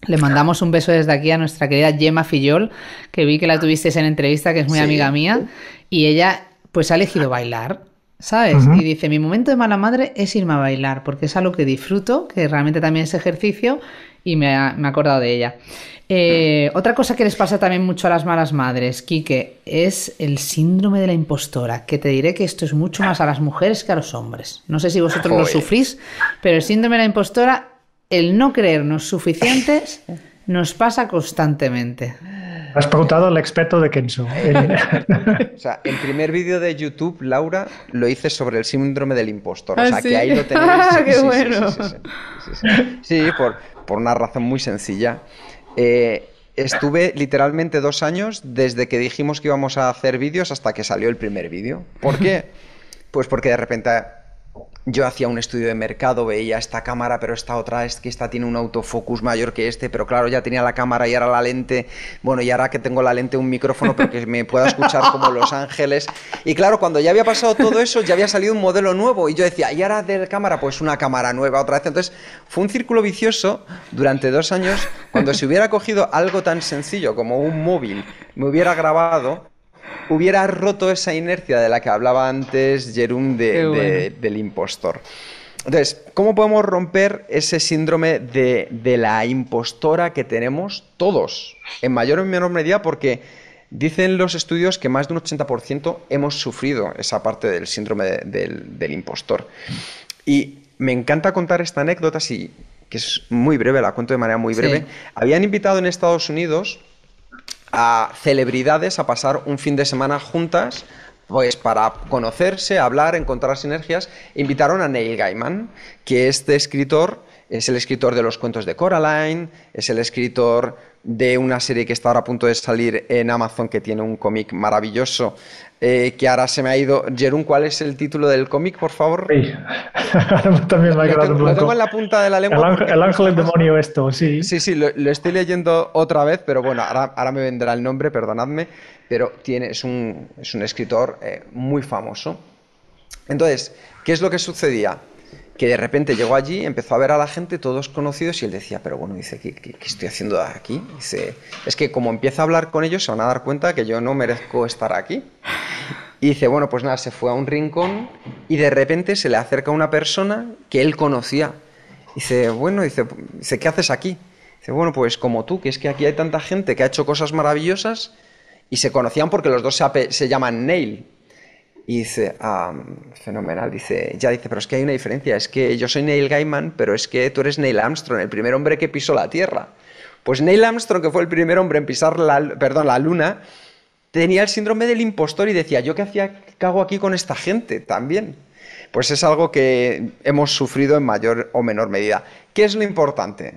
le mandamos un beso desde aquí a nuestra querida Gemma Fillol, que vi que la tuvisteis en entrevista, que es muy amiga mía, y ella pues ha elegido bailar, ¿sabes? Y dice, mi momento de mala madre es irme a bailar, porque es algo que disfruto, que realmente también es ejercicio, y me he acordado de ella. Otra cosa que les pasa también mucho a las malas madres, Quique, es el síndrome de la impostora, que te diré que esto es mucho más a las mujeres que a los hombres. No sé si vosotros lo sufrís, pero el síndrome de la impostora, el no creernos suficientes, nos pasa constantemente.
Has preguntado al experto de Kenzo.
O sea, el primer vídeo de YouTube, Laura, lo hice sobre el síndrome del impostor. O sea,
¿sí?
que ahí lo tenéis.
¡Qué bueno!
Sí, por una razón muy sencilla. Estuve literalmente 2 años desde que dijimos que íbamos a hacer vídeos hasta que salió el primer vídeo. ¿Por qué? Pues porque de repente yo hacía un estudio de mercado, veía esta cámara, pero esta otra, es que esta tiene un autofocus mayor que este, pero claro, ya tenía la cámara y ahora la lente, bueno, y ahora que tengo la lente un micrófono, pero que me pueda escuchar como Los Ángeles. Y claro, cuando ya había pasado todo eso, ya había salido un modelo nuevo, y yo decía, y ahora de cámara, pues una cámara nueva otra vez. Entonces, fue un círculo vicioso durante 2 años, cuando se hubiera cogido algo tan sencillo como un móvil, me hubiera grabado, hubiera roto esa inercia de la que hablaba antes Jeroen del impostor. Entonces, ¿cómo podemos romper ese síndrome de la impostora que tenemos todos? En mayor o menor medida, porque dicen los estudios que más de un 80% hemos sufrido esa parte del síndrome del impostor. Y me encanta contar esta anécdota, que es muy breve, la cuento de manera muy breve. Sí. Habían invitado en Estados Unidos a celebridades a pasar un fin de semana juntas, pues para conocerse, hablar, encontrar sinergias. Invitaron a Neil Gaiman, que este escritor es el escritor de los cuentos de Coraline, es el escritor de una serie que está ahora a punto de salir en Amazon, que tiene un cómic maravilloso, que ahora se me ha ido. Jeroen, ¿cuál es el título del cómic, por favor?
Sí. También me ha quedado
lo tengo en la punta de la lengua.
El ángel del demonio esto, sí.
Sí, lo estoy leyendo otra vez, pero bueno, ahora me vendrá el nombre, perdonadme, pero es un escritor muy famoso. Entonces, ¿qué es lo que sucedía? Que de repente llegó allí, empezó a ver a la gente, todos conocidos, y él decía, pero bueno, dice, ¿qué estoy haciendo aquí? Dice, es que como empieza a hablar con ellos, se van a dar cuenta que yo no merezco estar aquí. Y dice, bueno, pues nada, se fue a un rincón y de repente se le acerca una persona que él conocía. Dice, bueno, dice, ¿qué haces aquí? Dice, bueno, pues como tú, que es que aquí hay tanta gente que ha hecho cosas maravillosas, y se conocían porque los dos se llaman Neil. Y dice, fenomenal, dice, pero es que hay una diferencia, es que yo soy Neil Gaiman, pero es que tú eres Neil Armstrong, el primer hombre que pisó la Tierra. Pues Neil Armstrong, que fue el primer hombre en pisar la Luna, tenía el síndrome del impostor y decía, ¿yo qué hago aquí con esta gente también? Pues es algo que hemos sufrido en mayor o menor medida. ¿Qué es lo importante?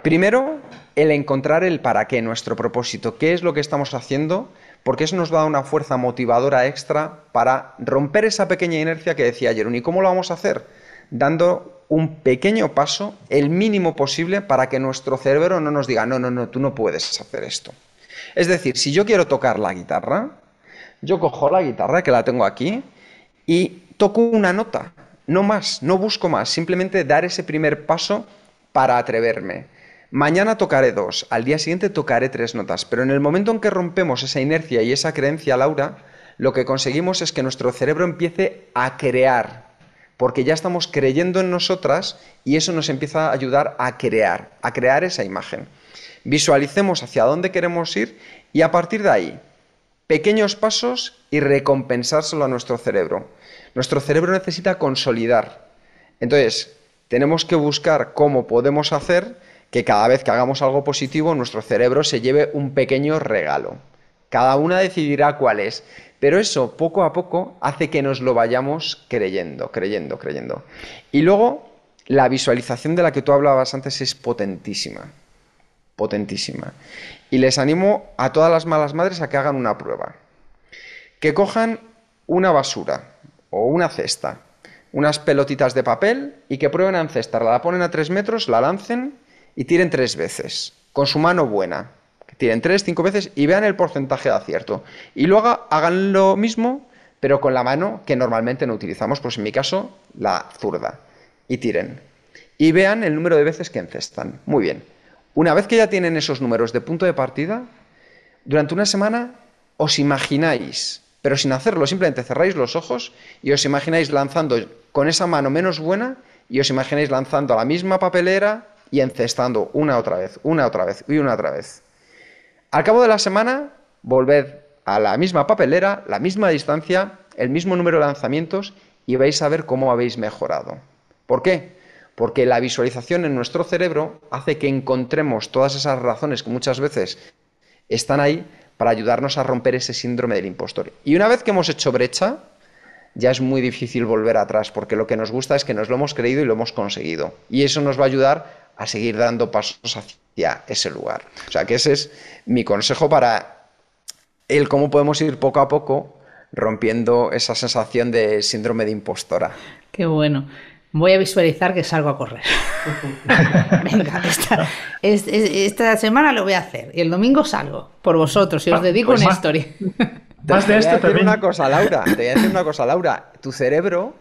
Primero, el encontrar el para qué, nuestro propósito. ¿Qué es lo que estamos haciendo porque eso nos da una fuerza motivadora extra para romper esa pequeña inercia que decía Jeroen. ¿Y cómo lo vamos a hacer? Dando un pequeño paso, el mínimo posible, para que nuestro cerebro no nos diga, no, tú no puedes hacer esto. Es decir, si yo quiero tocar la guitarra, yo cojo la guitarra, que la tengo aquí, y toco una nota, no más, no busco más, simplemente dar ese primer paso para atreverme. Mañana tocaré 2, al día siguiente tocaré 3 notas, pero en el momento en que rompemos esa inercia y esa creencia, Laura, lo que conseguimos es que nuestro cerebro empiece a crear, porque ya estamos creyendo en nosotras y eso nos empieza a ayudar a crear esa imagen. Visualicemos hacia dónde queremos ir y a partir de ahí, pequeños pasos y recompensárselo a nuestro cerebro. Nuestro cerebro necesita consolidar. Entonces, tenemos que buscar cómo podemos hacer que cada vez que hagamos algo positivo, nuestro cerebro se lleve un pequeño regalo. Cada una decidirá cuál es. Pero eso, poco a poco, hace que nos lo vayamos creyendo. Y luego, la visualización de la que tú hablabas antes es potentísima. Y les animo a todas las malas madres a que hagan una prueba. Que cojan una basura o una cesta, unas pelotitas de papel y que prueben a encestarla. La ponen a 3 metros, la lancen y tiren 3 veces, con su mano buena. Tiren 3, 5 veces y vean el porcentaje de acierto. Y luego hagan lo mismo, pero con la mano que normalmente no utilizamos, pues en mi caso, la zurda. Y tiren. Y vean el número de veces que encestan. Muy bien. Una vez que ya tienen esos números de punto de partida, durante una semana os imagináis, pero sin hacerlo, simplemente cerráis los ojos y os imagináis lanzando con esa mano menos buena y os imagináis lanzando a la misma papelera y encestando una otra vez y una otra vez. Al cabo de la semana, volved a la misma papelera, la misma distancia, el mismo número de lanzamientos y vais a ver cómo habéis mejorado. ¿Por qué? Porque la visualización en nuestro cerebro hace que encontremos todas esas razones que muchas veces están ahí para ayudarnos a romper ese síndrome del impostor. Y una vez que hemos hecho brecha, ya es muy difícil volver atrás, porque lo que nos gusta es que nos lo hemos creído y lo hemos conseguido. Y eso nos va a ayudar a seguir dando pasos hacia ese lugar. O sea que ese es mi consejo para el cómo podemos ir poco a poco rompiendo esa sensación de síndrome de impostora.
Qué bueno. Voy a visualizar que salgo a correr. Venga, esta semana lo voy a hacer. Y el domingo salgo por vosotros y os dedico una historia.
Más de esto también.
Te voy a decir una cosa, Laura. Tu cerebro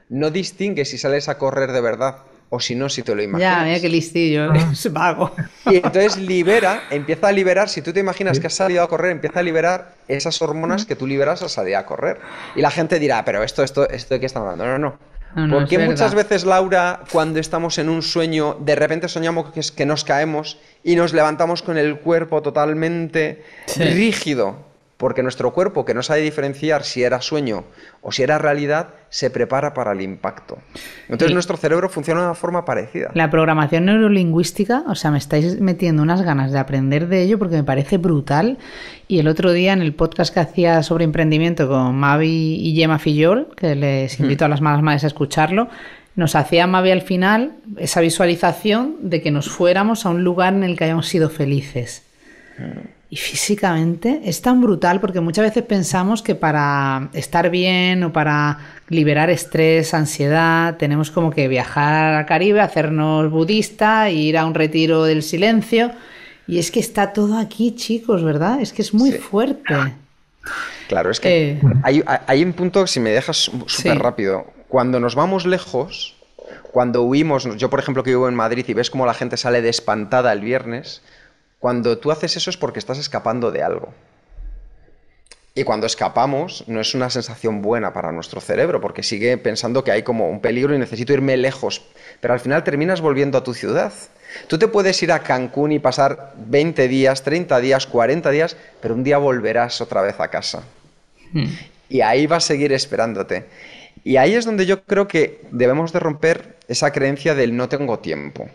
no distingue si sales a correr de verdad o si no, si te lo imaginas.
Ya, mira qué listillo, es vago.
Y entonces empieza a liberar, si tú te imaginas que has salido a correr, empieza a liberar esas hormonas que tú liberas al salir a correr. Y la gente dirá, pero esto de qué estamos hablando. No.
No,
Porque muchas veces, Laura, cuando estamos en un sueño, de repente soñamos que nos caemos y nos levantamos con el cuerpo totalmente rígido. Porque nuestro cuerpo, que no sabe diferenciar si era sueño o si era realidad, se prepara para el impacto. Entonces nuestro cerebro funciona de una forma parecida.
La programación neurolingüística, o sea, me estáis metiendo unas ganas de aprender de ello porque me parece brutal. Y el otro día en el podcast que hacía sobre emprendimiento con Mavi y Gemma Fillol, que les invito a las malas madres a escucharlo, nos hacía Mavi al final esa visualización de que nos fuéramos a un lugar en el que hayamos sido felices. Y físicamente es tan brutal porque muchas veces pensamos que para estar bien o para liberar estrés, ansiedad, tenemos como que viajar al Caribe, hacernos budista, ir a un retiro del silencio. Y es que está todo aquí, chicos, ¿verdad? Es que es muy fuerte.
Claro, es que hay un punto, si me dejas súper rápido. Cuando nos vamos lejos, cuando huimos, yo por ejemplo que vivo en Madrid y ves cómo la gente sale despantada el viernes, cuando tú haces eso es porque estás escapando de algo. Y cuando escapamos no es una sensación buena para nuestro cerebro, porque sigue pensando que hay como un peligro y necesito irme lejos. Pero al final terminas volviendo a tu ciudad. Tú te puedes ir a Cancún y pasar 20 días, 30 días, 40 días, pero un día volverás otra vez a casa. Y ahí va a seguir esperándote. Y ahí es donde yo creo que debemos de romper esa creencia del no tengo tiempo.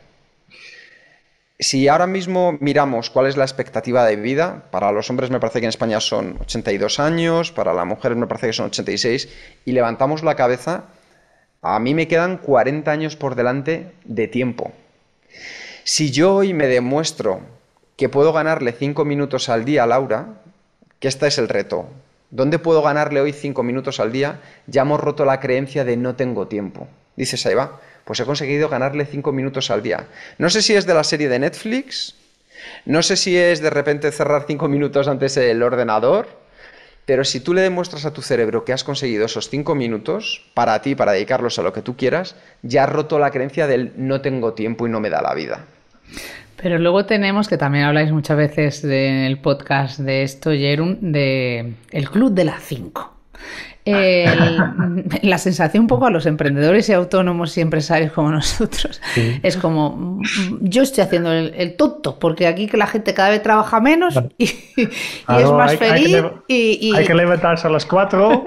Si ahora mismo miramos cuál es la expectativa de vida, para los hombres me parece que en España son 82 años, para las mujeres me parece que son 86, y levantamos la cabeza, a mí me quedan 40 años por delante de tiempo. Si yo hoy me demuestro que puedo ganarle 5 minutos al día a Laura, que este es el reto. ¿Dónde puedo ganarle hoy 5 minutos al día? Ya hemos roto la creencia de no tengo tiempo. Dice Saiba, pues he conseguido ganarle 5 minutos al día. No sé si es de la serie de Netflix, no sé si es de repente cerrar 5 minutos antes el ordenador, pero si tú le demuestras a tu cerebro que has conseguido esos 5 minutos para ti, para dedicarlos a lo que tú quieras, ya has roto la creencia del no tengo tiempo y no me da la vida.
Pero luego tenemos, que también habláis muchas veces en el podcast de esto, Jerún, de el club de las 5. La sensación un poco a los emprendedores y autónomos y empresarios como nosotros es como, yo estoy haciendo el tonto, porque aquí que la gente cada vez trabaja menos y es más feliz.
Hay que levantarse a las 4,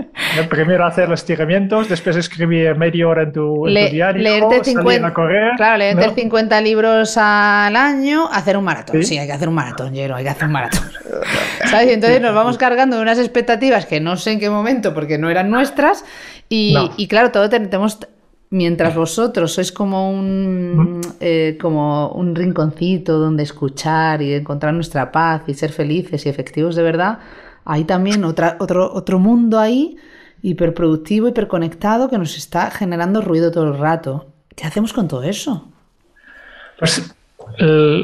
primero hacer los estiramientos, después escribir media hora en tu diario,
leerte 50,
salir a correr.
Claro, leerte 50 libros al año, hacer un maratón. Sí, hay que hacer un maratón, Jero, hay que hacer un maratón. ¿Sabes? Y entonces nos vamos cargando de unas expectativas que no sé en qué momento, porque no eran nuestras, y claro, todo tenemos, mientras vosotros sois como un rinconcito donde escuchar y encontrar nuestra paz y ser felices y efectivos de verdad, hay también otro mundo ahí, hiperproductivo, hiperconectado, que nos está generando ruido todo el rato. ¿Qué hacemos con todo eso?
Pues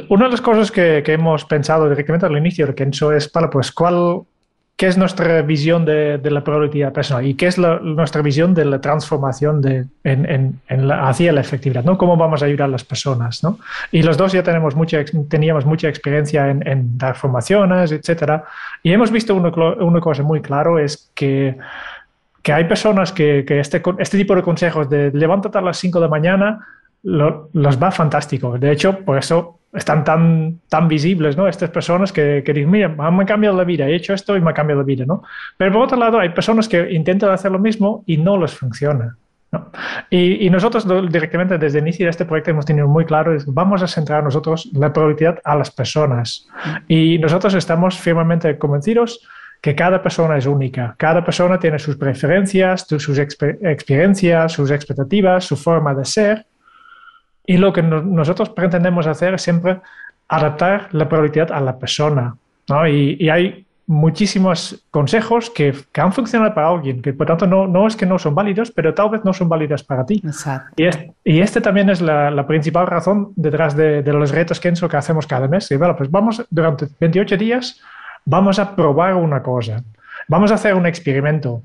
una de las cosas que hemos pensado directamente al inicio de Kenso es, pues, ¿qué es nuestra visión de la productividad personal? ¿Y qué es nuestra visión de la transformación hacia la efectividad, ¿no? ¿Cómo vamos a ayudar a las personas, ¿no? Y los dos ya teníamos mucha experiencia en dar formaciones, etcétera. Y hemos visto una cosa muy claro, es que hay personas que este tipo de consejos de levántate a las 5 de la mañana los va fantástico. De hecho, por eso están tan visibles, ¿no? Estas personas que dicen, mira, me ha cambiado la vida, he hecho esto y me ha cambiado la vida, ¿no? Pero por otro lado, hay personas que intentan hacer lo mismo y no les funciona, ¿no? Y nosotros directamente desde el inicio de este proyecto hemos tenido muy claro, vamos a centrar nosotros la productividad a las personas. Y nosotros estamos firmemente convencidos que cada persona es única. Cada persona tiene sus preferencias, sus experiencias, sus expectativas, su forma de ser. Y lo que nosotros pretendemos hacer es siempre adaptar la productividad a la persona, ¿no? Y hay muchísimos consejos que han funcionado para alguien, que por tanto no es que no son válidos, pero tal vez no son válidos para ti.
Exacto.
Y este también es la principal razón detrás de los retos Kenso que hacemos cada mes. Y bueno, pues durante 28 días vamos a probar una cosa. Vamos a hacer un experimento.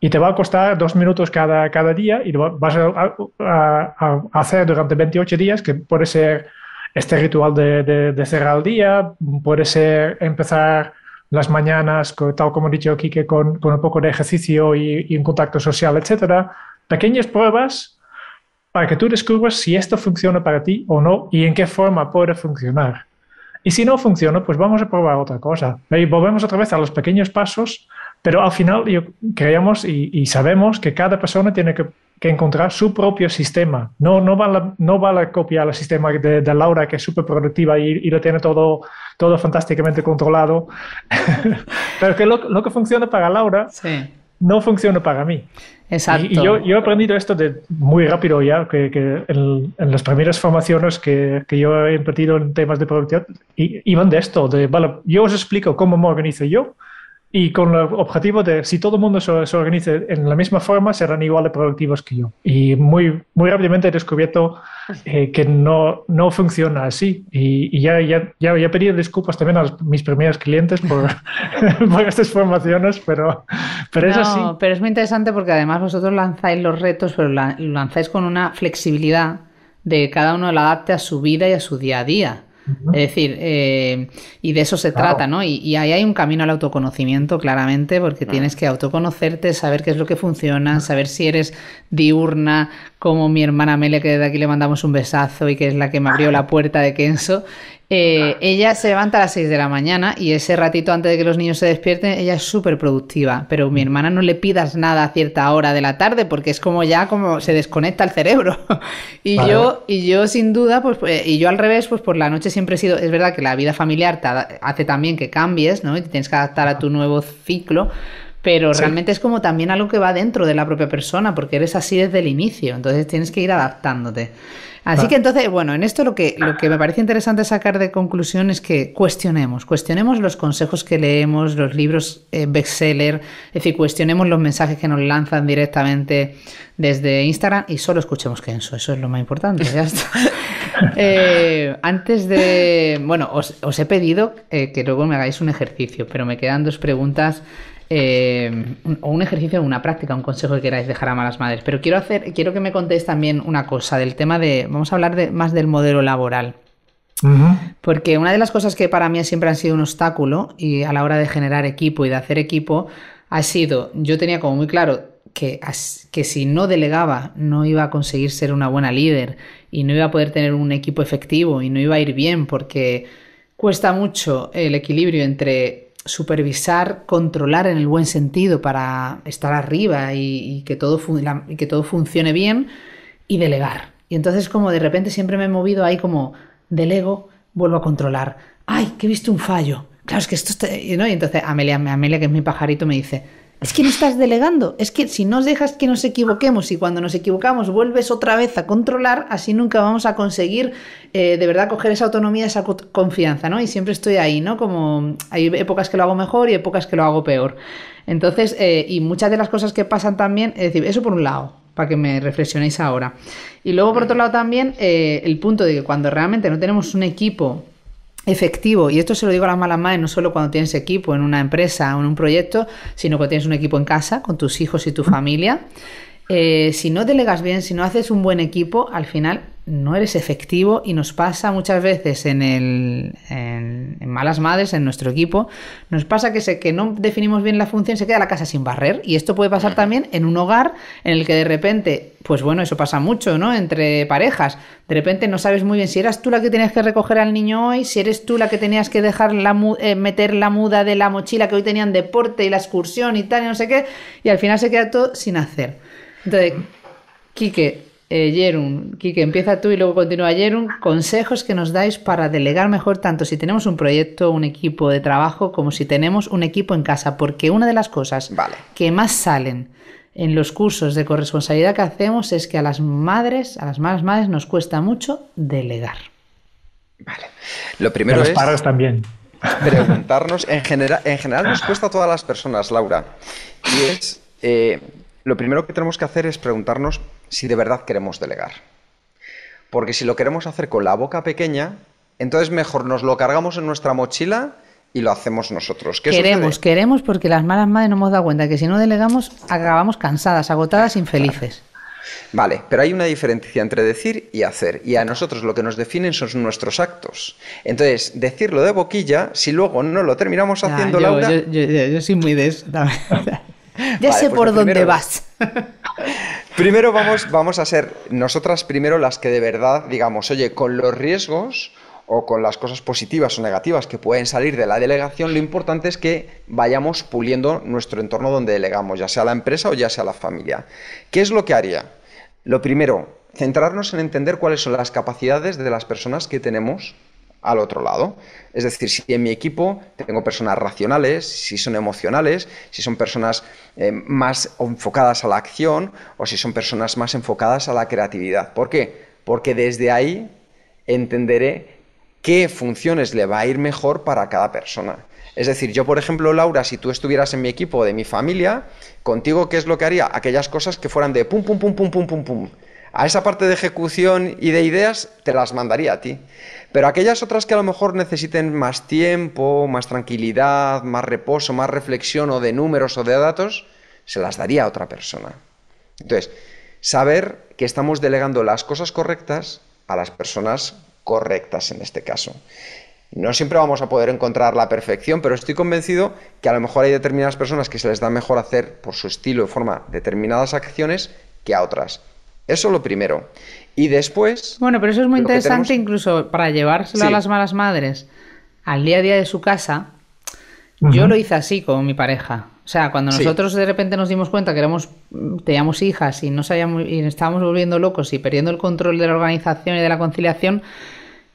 Y te va a costar 2 minutos cada día y lo vas a hacer durante 28 días, que puede ser este ritual de cerrar el día, puede ser empezar las mañanas, tal como he dicho aquí, que con un poco de ejercicio y un contacto social, etcétera. Pequeñas pruebas para que tú descubras si esto funciona para ti o no y en qué forma puede funcionar. Y si no funciona, pues vamos a probar otra cosa. Y volvemos otra vez a los pequeños pasos. Pero al final creemos y sabemos que cada persona tiene que encontrar su propio sistema. No vale copiar el sistema de Laura, que es súper productiva y lo tiene todo fantásticamente controlado. Pero que lo que funciona para Laura no funciona para mí.
Exacto.
Y yo he aprendido esto muy rápido ya, que en las primeras formaciones que yo he impartido en temas de productividad iban de esto, vale, yo os explico cómo me organizo yo, y con el objetivo de, si todo el mundo se organice en la misma forma, serán igual de productivos que yo. Y muy rápidamente he descubierto que no funciona así. Y ya he pedido disculpas también a mis primeros clientes por estas formaciones, pero es así.
Pero es muy interesante porque además vosotros lanzáis los retos, pero lo lanzáis con una flexibilidad de cada uno lo adapte a su vida y a su día a día. Es decir, y de eso se trata, ¿no? Y ahí hay un camino al autoconocimiento, claramente, porque tienes que autoconocerte, saber qué es lo que funciona, saber si eres diurna, como mi hermana Mele, que desde aquí le mandamos un besazo y que es la que me abrió la puerta de Kenso. Ella se levanta a las 6 de la mañana y ese ratito antes de que los niños se despierten, ella es súper productiva. Pero mi hermana no le pidas nada a cierta hora de la tarde porque es como se desconecta el cerebro. Y yo sin duda, y yo al revés, pues por la noche siempre he sido... Es verdad que la vida familiar te hace también que cambies, ¿no? Y te tienes que adaptar a tu nuevo ciclo. pero realmente es como también algo que va dentro de la propia persona, porque eres así desde el inicio, entonces tienes que ir adaptándote. Así que entonces, bueno, en esto lo que me parece interesante sacar de conclusión es que cuestionemos los consejos que leemos, los libros bestseller, es decir, cuestionemos los mensajes que nos lanzan directamente desde Instagram y solo escuchemos Kenso, eso es lo más importante, ya está. Antes de... Bueno, os he pedido que luego me hagáis un ejercicio, pero me quedan 2 preguntas. O un ejercicio, una práctica, un consejo que queráis dejar a malas madres, pero quiero que me contéis también una cosa del tema vamos a hablar más del modelo laboral, porque una de las cosas que para mí siempre han sido un obstáculo y a la hora de generar equipo y de hacer equipo ha sido, yo tenía como muy claro que si no delegaba no iba a conseguir ser una buena líder y no iba a poder tener un equipo efectivo y no iba a ir bien, porque cuesta mucho el equilibrio entre supervisar, controlar en el buen sentido para estar arriba y que todo funcione bien, y delegar. Y entonces como de repente siempre me he movido ahí como delego, vuelvo a controlar. ¡Ay, que he visto un fallo! Claro, es que esto está... ¿no? Y entonces Amelia, que es mi pajarito, me dice... Es que no estás delegando, es que si nos dejas que nos equivoquemos y cuando nos equivocamos vuelves otra vez a controlar, así nunca vamos a conseguir de verdad coger esa autonomía, esa confianza, ¿no? Y siempre estoy ahí, ¿no? Como hay épocas que lo hago mejor y épocas que lo hago peor. Entonces, y muchas de las cosas que pasan también, es decir, eso por un lado, para que me reflexionéis ahora. Y luego por otro lado también el punto de que cuando realmente no tenemos un equipo efectivo, y esto se lo digo a las malas madres, no solo cuando tienes equipo en una empresa o en un proyecto, sino cuando tienes un equipo en casa con tus hijos y tu familia. Si no delegas bien, si no haces un buen equipo, al final no eres efectivo, y nos pasa muchas veces en malas madres, en nuestro equipo, nos pasa que no definimos bien la función, se queda la casa sin barrer, y esto puede pasar también en un hogar en el que de repente, pues bueno, eso pasa mucho, ¿no? Entre parejas, de repente no sabes muy bien si eras tú la que tenías que recoger al niño hoy, si eres tú la que tenías que dejar meter la muda de la mochila que hoy tenían deporte y la excursión y tal y no sé qué, y al final se queda todo sin hacer. Entonces, Quique, Quique, empieza tú y luego continúa Jerún. Consejos que nos dais para delegar mejor, tanto si tenemos un proyecto, un equipo de trabajo, como si tenemos un equipo en casa, porque una de las cosas que más salen en los cursos de corresponsabilidad que hacemos es que a las malas madres nos cuesta mucho delegar.
Vale. Lo primero
es... padres también.
Preguntarnos, en general nos cuesta a todas las personas, Laura, y es... lo primero que tenemos que hacer es preguntarnos si de verdad queremos delegar. Porque si lo queremos hacer con la boca pequeña, entonces mejor nos lo cargamos en nuestra mochila y lo hacemos nosotros.
Queremos porque las malas madres nos hemos dado cuenta que si no delegamos acabamos cansadas, agotadas, infelices.
Vale, pero hay una diferencia entre decir y hacer, y a nosotros lo que nos definen son nuestros actos. Entonces, decirlo de boquilla, si luego no lo terminamos haciendo, Laura...
Yo soy muy de eso también. Ya sé por dónde vas.
Primero vamos a ser nosotras primero las que de verdad digamos, oye, con los riesgos o con las cosas positivas o negativas que pueden salir de la delegación, lo importante es que vayamos puliendo nuestro entorno donde delegamos, ya sea la empresa o ya sea la familia. ¿Qué es lo que haría? Lo primero, centrarnos en entender cuáles son las capacidades de las personas que tenemos al otro lado. Es decir, si en mi equipo tengo personas racionales, si son emocionales, si son personas más enfocadas a la acción o si son personas más enfocadas a la creatividad. ¿Por qué? Porque desde ahí entenderé qué funciones le va a ir mejor para cada persona. Es decir, yo, por ejemplo, Laura, si tú estuvieras en mi equipo de mi familia, contigo, ¿qué es lo que haría? Aquellas cosas que fueran de pum, pum, pum, pum, pum, pum, pum. A esa parte de ejecución y de ideas te las mandaría a ti. Pero aquellas otras que a lo mejor necesiten más tiempo, más tranquilidad, más reposo, más reflexión o de números o de datos, se las daría a otra persona. Entonces, saber que estamos delegando las cosas correctas a las personas correctas en este caso. No siempre vamos a poder encontrar la perfección, pero estoy convencido que a lo mejor hay determinadas personas que se les da mejor hacer por su estilo y forma determinadas acciones que a otras. Eso lo primero. Y después...
Bueno, pero eso es muy interesante incluso para llevárselo a las malas madres al día a día de su casa. Yo lo hice así con mi pareja. O sea, cuando nosotros de repente nos dimos cuenta que teníamos hijas y no sabíamos, y estábamos volviendo locos y perdiendo el control de la organización y de la conciliación,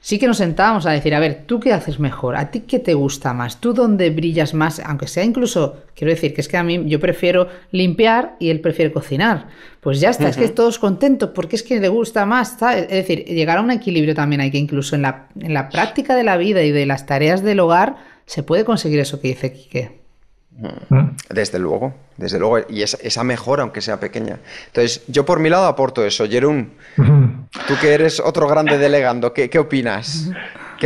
sí que nos sentábamos a decir, a ver, ¿tú qué haces mejor? ¿A ti qué te gusta más? ¿Tú dónde brillas más? Aunque sea incluso, quiero decir, que es que a mí yo prefiero limpiar y él prefiere cocinar. Pues ya está, es que todos contentos porque es que le gusta más, ¿sabes? Es decir, llegar a un equilibrio también hay que incluso en la práctica de la vida y de las tareas del hogar se puede conseguir eso que dice Quique.
Desde luego, y esa mejora, aunque sea pequeña. Entonces, yo por mi lado aporto eso. Jeroen, tú que eres otro grande delegando, ¿qué opinas?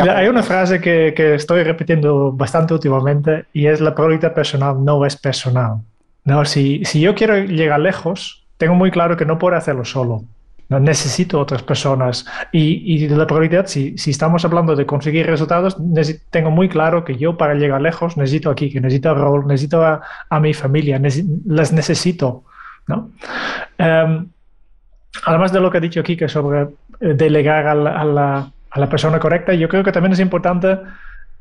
Hay una frase que estoy repitiendo bastante últimamente y es: la prioridad personal no es personal. No, si yo quiero llegar lejos, tengo muy claro que no puedo hacerlo solo. No necesito otras personas. Y la prioridad, si estamos hablando de conseguir resultados, tengo muy claro que yo para llegar lejos necesito aquí, que necesito a Raúl, necesito a mi familia, las necesito, ¿no? Además de lo que ha dicho Quique sobre delegar a la persona correcta, yo creo que también es importante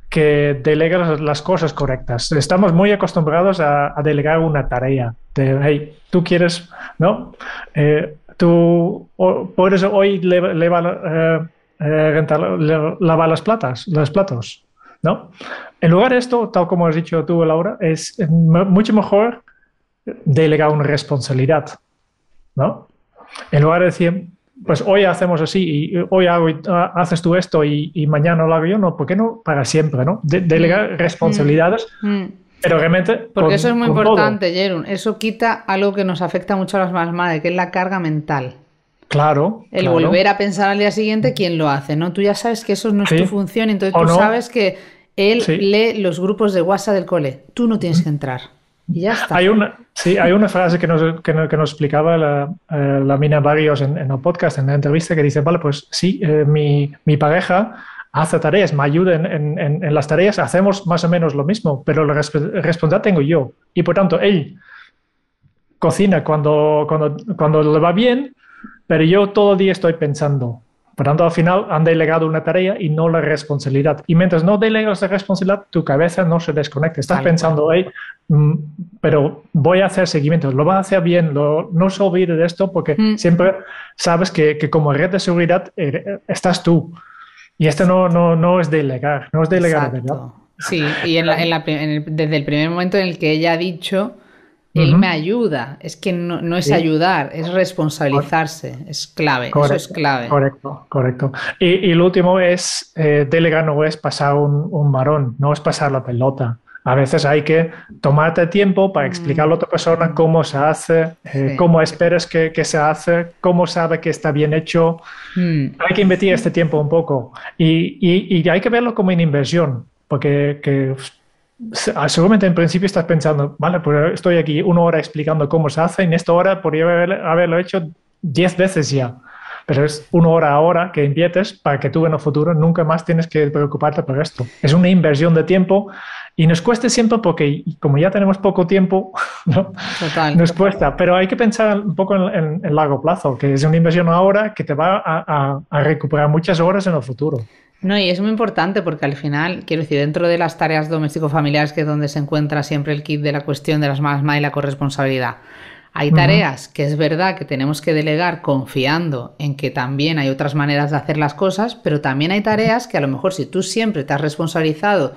que delegues las cosas correctas. Estamos muy acostumbrados a delegar una tarea. Hey, tú quieres, ¿no? Tú puedes hoy lavar los platos, ¿no? En lugar de esto, tal como has dicho tú, Laura, es mucho mejor delegar una responsabilidad, ¿no? En lugar de decir, pues hoy hacemos así y hoy haces tú esto y mañana lo hago yo, no, ¿por qué no para siempre, ¿no? Delegar responsabilidades. Pero realmente...
Porque eso es muy importante, Jeroen. Eso quita algo que nos afecta mucho a las mamás madres, que es la carga mental.
Claro.
El volver a pensar al día siguiente quién lo hace, ¿no? Tú ya sabes que eso no es tu función, entonces tú sabes que él lee los grupos de WhatsApp del cole. Tú no tienes que entrar. Y ya está.
Hay una frase que nos explicaba la Mina Barrios en el podcast, en la entrevista, que dice, vale, pues sí, mi pareja hace tareas, me ayuda en las tareas, hacemos más o menos lo mismo, pero la responsabilidad tengo yo. Y por tanto, él cocina cuando le va bien, pero yo todo el día estoy pensando. Por tanto, al final han delegado una tarea y no la responsabilidad. Y mientras no delegas la responsabilidad, tu cabeza no se desconecta. Estás pensando, hey, pero voy a hacer seguimiento, lo vas a hacer bien, no se olvide de esto, porque siempre sabes que como red de seguridad estás tú. Y esto no es delegar, no es delegar de verdad.
Sí, y desde el primer momento en el que ella ha dicho, él me ayuda, es que no es ayudar, es responsabilizarse, es clave, correcto, eso es clave.
Correcto. Y lo último es, delegar no es pasar un varón, no es pasar la pelota. A veces hay que tomarte tiempo para explicarle a otra persona cómo se hace, cómo esperas que se hace, cómo sabe que está bien hecho. Hay que invertir este tiempo un poco y hay que verlo como una inversión, porque seguramente en principio estás pensando, vale, pues estoy aquí 1 hora explicando cómo se hace y en esta hora podría haberlo hecho 10 veces ya. Pero es 1 hora ahora que inviertes para que tú en el futuro nunca más tienes que preocuparte por esto. Es una inversión de tiempo y nos cuesta siempre porque como ya tenemos poco tiempo, ¿no? Nos cuesta. Pero hay que pensar un poco en largo plazo, que es una inversión ahora que te va a recuperar muchas horas en el futuro.
No, y es muy importante porque al final, quiero decir, dentro de las tareas doméstico-familiares, que es donde se encuentra siempre el kit de la cuestión de las mamás y la corresponsabilidad, hay tareas que es verdad que tenemos que delegar confiando en que también hay otras maneras de hacer las cosas, pero también hay tareas que a lo mejor si tú siempre te has responsabilizado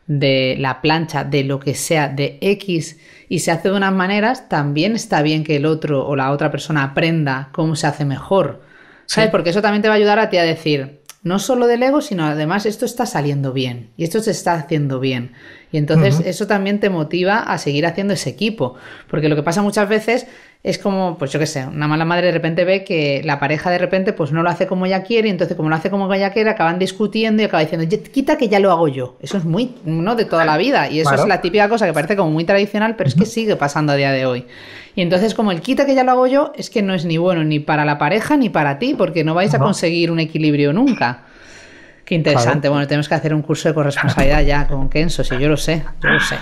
de la plancha, de lo que sea, de X, y se hace de unas maneras, también está bien que el otro o la otra persona aprenda cómo se hace mejor, ¿sabes? Porque eso también te va a ayudar a ti a decir, no solo delego, sino además esto está saliendo bien y esto se está haciendo bien. Y entonces eso también te motiva a seguir haciendo ese equipo. Porque lo que pasa muchas veces es como, pues yo qué sé, una mala madre de repente ve que la pareja de repente pues no lo hace como ella quiere y entonces como lo hace como ella quiere acaban discutiendo y acaba diciendo, quita que ya lo hago yo. Eso es muy, ¿no? De toda la vida. Y eso es la típica cosa que parece como muy tradicional, pero es que sigue pasando a día de hoy. Y entonces como el quita que ya lo hago yo es que no es ni bueno ni para la pareja ni para ti, porque no vais a conseguir un equilibrio nunca. Qué interesante. Claro. Bueno, tenemos que hacer un curso de corresponsabilidad ya con Kenzo, si yo lo sé,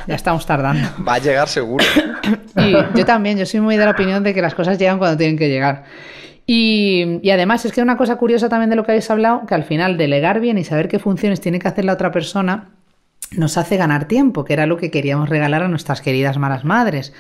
ya estamos tardando.
Va a llegar seguro.
Y yo soy muy de la opinión de que las cosas llegan cuando tienen que llegar. Y además es que una cosa curiosa también de lo que habéis hablado, que al final delegar bien y saber qué funciones tiene que hacer la otra persona nos hace ganar tiempo, que era lo que queríamos regalar a nuestras queridas malas madres.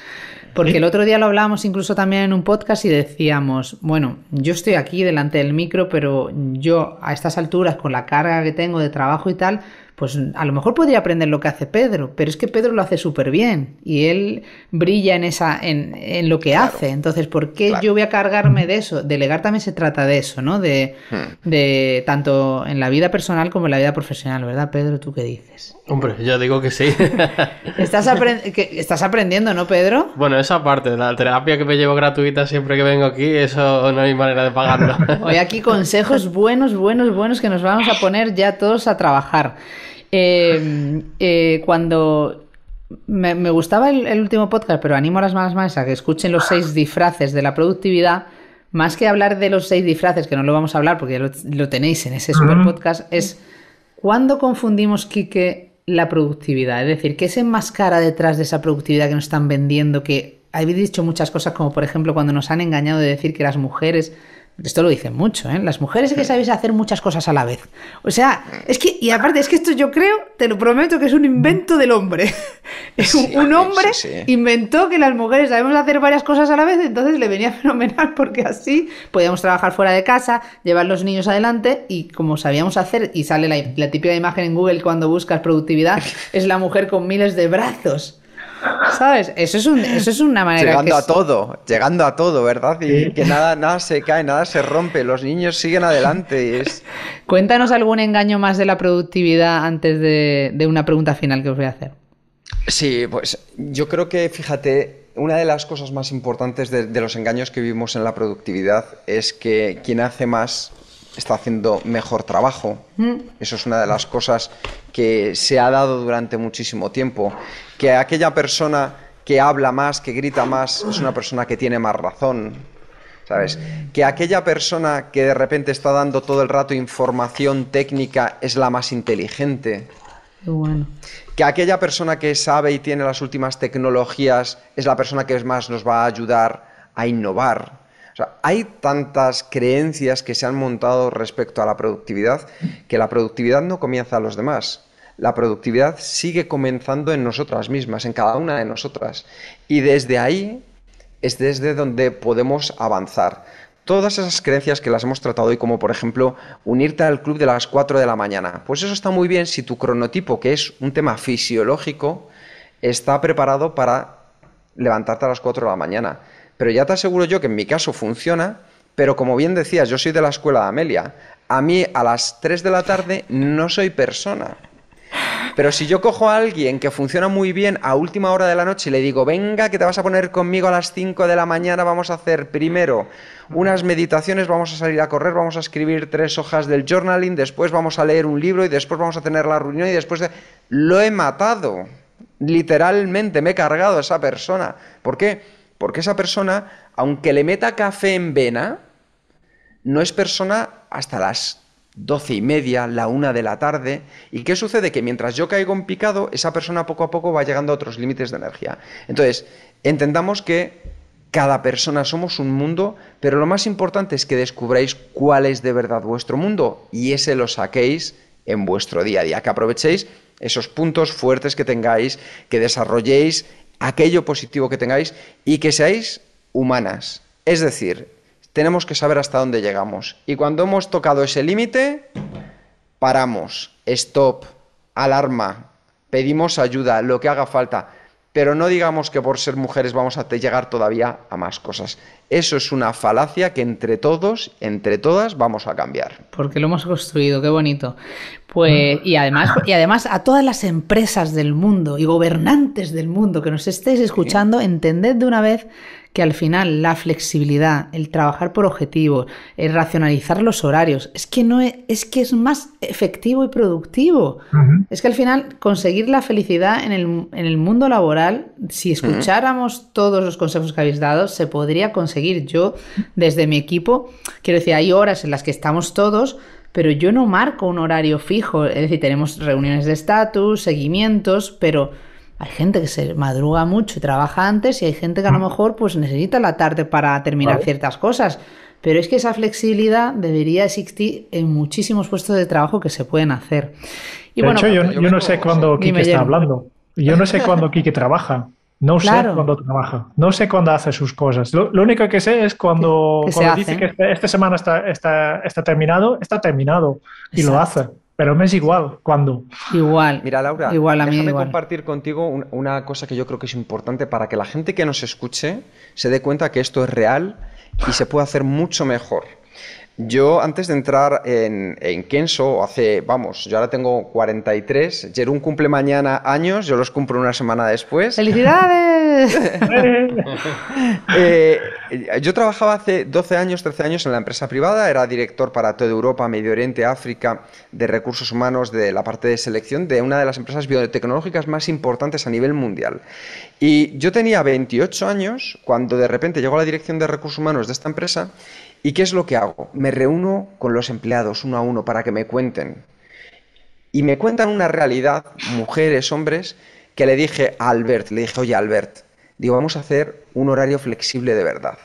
Porque el otro día lo hablábamos incluso también en un podcast y decíamos, bueno, yo estoy aquí delante del micro, pero yo a estas alturas, con la carga que tengo de trabajo y tal, pues a lo mejor podría aprender lo que hace Pedro, pero es que Pedro lo hace súper bien y él brilla en lo que hace. Entonces, ¿por qué yo voy a cargarme de eso? Delegar también se trata de eso, ¿no? De tanto en la vida personal como en la vida profesional, ¿verdad, Pedro? ¿Tú qué dices?
Hombre, yo digo que sí.
Estás aprendiendo, ¿no, Pedro?
Bueno, esa parte, la terapia que me llevo gratuita siempre que vengo aquí, eso no hay manera de pagarlo.
Hoy aquí consejos buenos que nos vamos a poner ya todos a trabajar. Cuando me gustaba el último podcast, pero animo a las mamás a que escuchen los 6 disfraces de la productividad, más que hablar de los 6 disfraces, que no lo vamos a hablar porque lo tenéis en ese super podcast, es ¿cuándo confundimos, Quique, la productividad? Es decir, ¿qué se enmascara detrás de esa productividad que nos están vendiendo? Que habéis dicho muchas cosas, como por ejemplo cuando nos han engañado de decir que las mujeres... Esto lo dicen mucho, ¿eh? Las mujeres que sabéis hacer muchas cosas a la vez. O sea, es que, y aparte, es que esto yo creo, te lo prometo, que es un invento del hombre. Un hombre inventó que las mujeres sabemos hacer varias cosas a la vez, entonces le venía fenomenal porque así podíamos trabajar fuera de casa, llevar los niños adelante y como sabíamos hacer, y sale la típica imagen en Google cuando buscas productividad, es la mujer con miles de brazos. ¿Sabes? Eso es una manera
llegando a todo, ¿verdad? Y que nada se cae, nada se rompe, los niños siguen adelante.
Cuéntanos algún engaño más de la productividad antes de una pregunta final que os voy a hacer.
Sí, pues yo creo que, fíjate, una de las cosas más importantes de los engaños que vivimos en la productividad es que quien hace más está haciendo mejor trabajo. Eso es una de las cosas que se ha dado durante muchísimo tiempo. Que aquella persona que habla más, que grita más, es una persona que tiene más razón, ¿sabes? Que aquella persona que de repente está dando todo el rato información técnica es la más inteligente.
Qué bueno.
Que aquella persona que sabe y tiene las últimas tecnologías es la persona que más nos va a ayudar a innovar. O sea, hay tantas creencias que se han montado respecto a la productividad que la productividad no comienza a los demás. La productividad sigue comenzando en nosotras mismas, en cada una de nosotras. Y desde ahí es desde donde podemos avanzar. Todas esas creencias que las hemos tratado hoy, como por ejemplo unirte al club de las 4 de la mañana, pues eso está muy bien si tu cronotipo, que es un tema fisiológico, está preparado para levantarte a las 4 de la mañana. Pero ya te aseguro yo que en mi caso funciona, pero como bien decías, yo soy de la escuela de Amelia. A mí a las 3 de la tarde no soy persona. Pero si yo cojo a alguien que funciona muy bien a última hora de la noche y le digo, venga, que te vas a poner conmigo a las 5 de la mañana, vamos a hacer primero unas meditaciones, vamos a salir a correr, vamos a escribir 3 hojas del journaling, después vamos a leer un libro y después vamos a tener la reunión y después Lo he matado. Literalmente me he cargado a esa persona. ¿Por qué? Porque esa persona, aunque le meta café en vena, no es persona hasta las 12:30, la 1 de la tarde. ¿Y qué sucede? Que mientras yo caigo en picado, esa persona poco a poco va llegando a otros límites de energía. Entonces, entendamos que cada persona somos un mundo, pero lo más importante es que descubráis cuál es de verdad vuestro mundo y ese lo saquéis en vuestro día a día, que aprovechéis esos puntos fuertes que tengáis, que desarrolléis aquello positivo que tengáis y que seáis humanas. Es decir, tenemos que saber hasta dónde llegamos. Y cuando hemos tocado ese límite, paramos, stop, alarma, pedimos ayuda, lo que haga falta. Pero no digamos que por ser mujeres vamos a llegar todavía a más cosas. Eso es una falacia que entre todos, entre todas, vamos a cambiar.
Porque lo hemos construido, qué bonito. Pues, y además a todas las empresas del mundo y gobernantes del mundo que nos estéis escuchando, entended de una vez que al final la flexibilidad, el trabajar por objetivos, el racionalizar los horarios, es que es más efectivo y productivo. Es que al final conseguir la felicidad en el mundo laboral, si escucháramos todos los consejos que habéis dado, se podría conseguir. Yo, desde mi equipo, quiero decir, hay horas en las que estamos todos, pero yo no marco un horario fijo. Es decir, tenemos reuniones de estatus, seguimientos, pero hay gente que se madruga mucho y trabaja antes y hay gente que a lo mejor pues necesita la tarde para terminar ciertas cosas. Pero es que esa flexibilidad debería existir en muchísimos puestos de trabajo que se pueden hacer. Y
de
bueno,
hecho, yo no sé cuándo Quique está hablando. Yo no sé cuándo Quique trabaja. No sé
Claro.
cuándo trabaja, no sé cuándo hace sus cosas. Lo único que sé es cuando
Que se
dice
hace.
que esta semana está terminado y lo
Exacto.
hace. Pero me es igual cuándo.
Igual,
Mira, Laura,
igual a mí
déjame
igual.
compartir contigo una cosa que yo creo que es importante para que la gente que nos escuche se dé cuenta que esto es real y se puede hacer mucho mejor. Yo, antes de entrar en Kenso, yo ahora tengo 43, Jerún cumple mañana años, yo los cumplo una semana después.
¡Felicidades!
Yo trabajaba hace 12 años, 13 años en la empresa privada, era director para toda Europa, Medio Oriente, África, de recursos humanos, de la parte de selección de una de las empresas biotecnológicas más importantes a nivel mundial. Y yo tenía 28 años cuando de repente llego a la dirección de recursos humanos de esta empresa. ¿Y qué es lo que hago? Me reúno con los empleados uno a uno para que me cuenten. Y me cuentan una realidad, mujeres, hombres, que le dije a Albert, oye Albert, digo, vamos a hacer un horario flexible de verdad.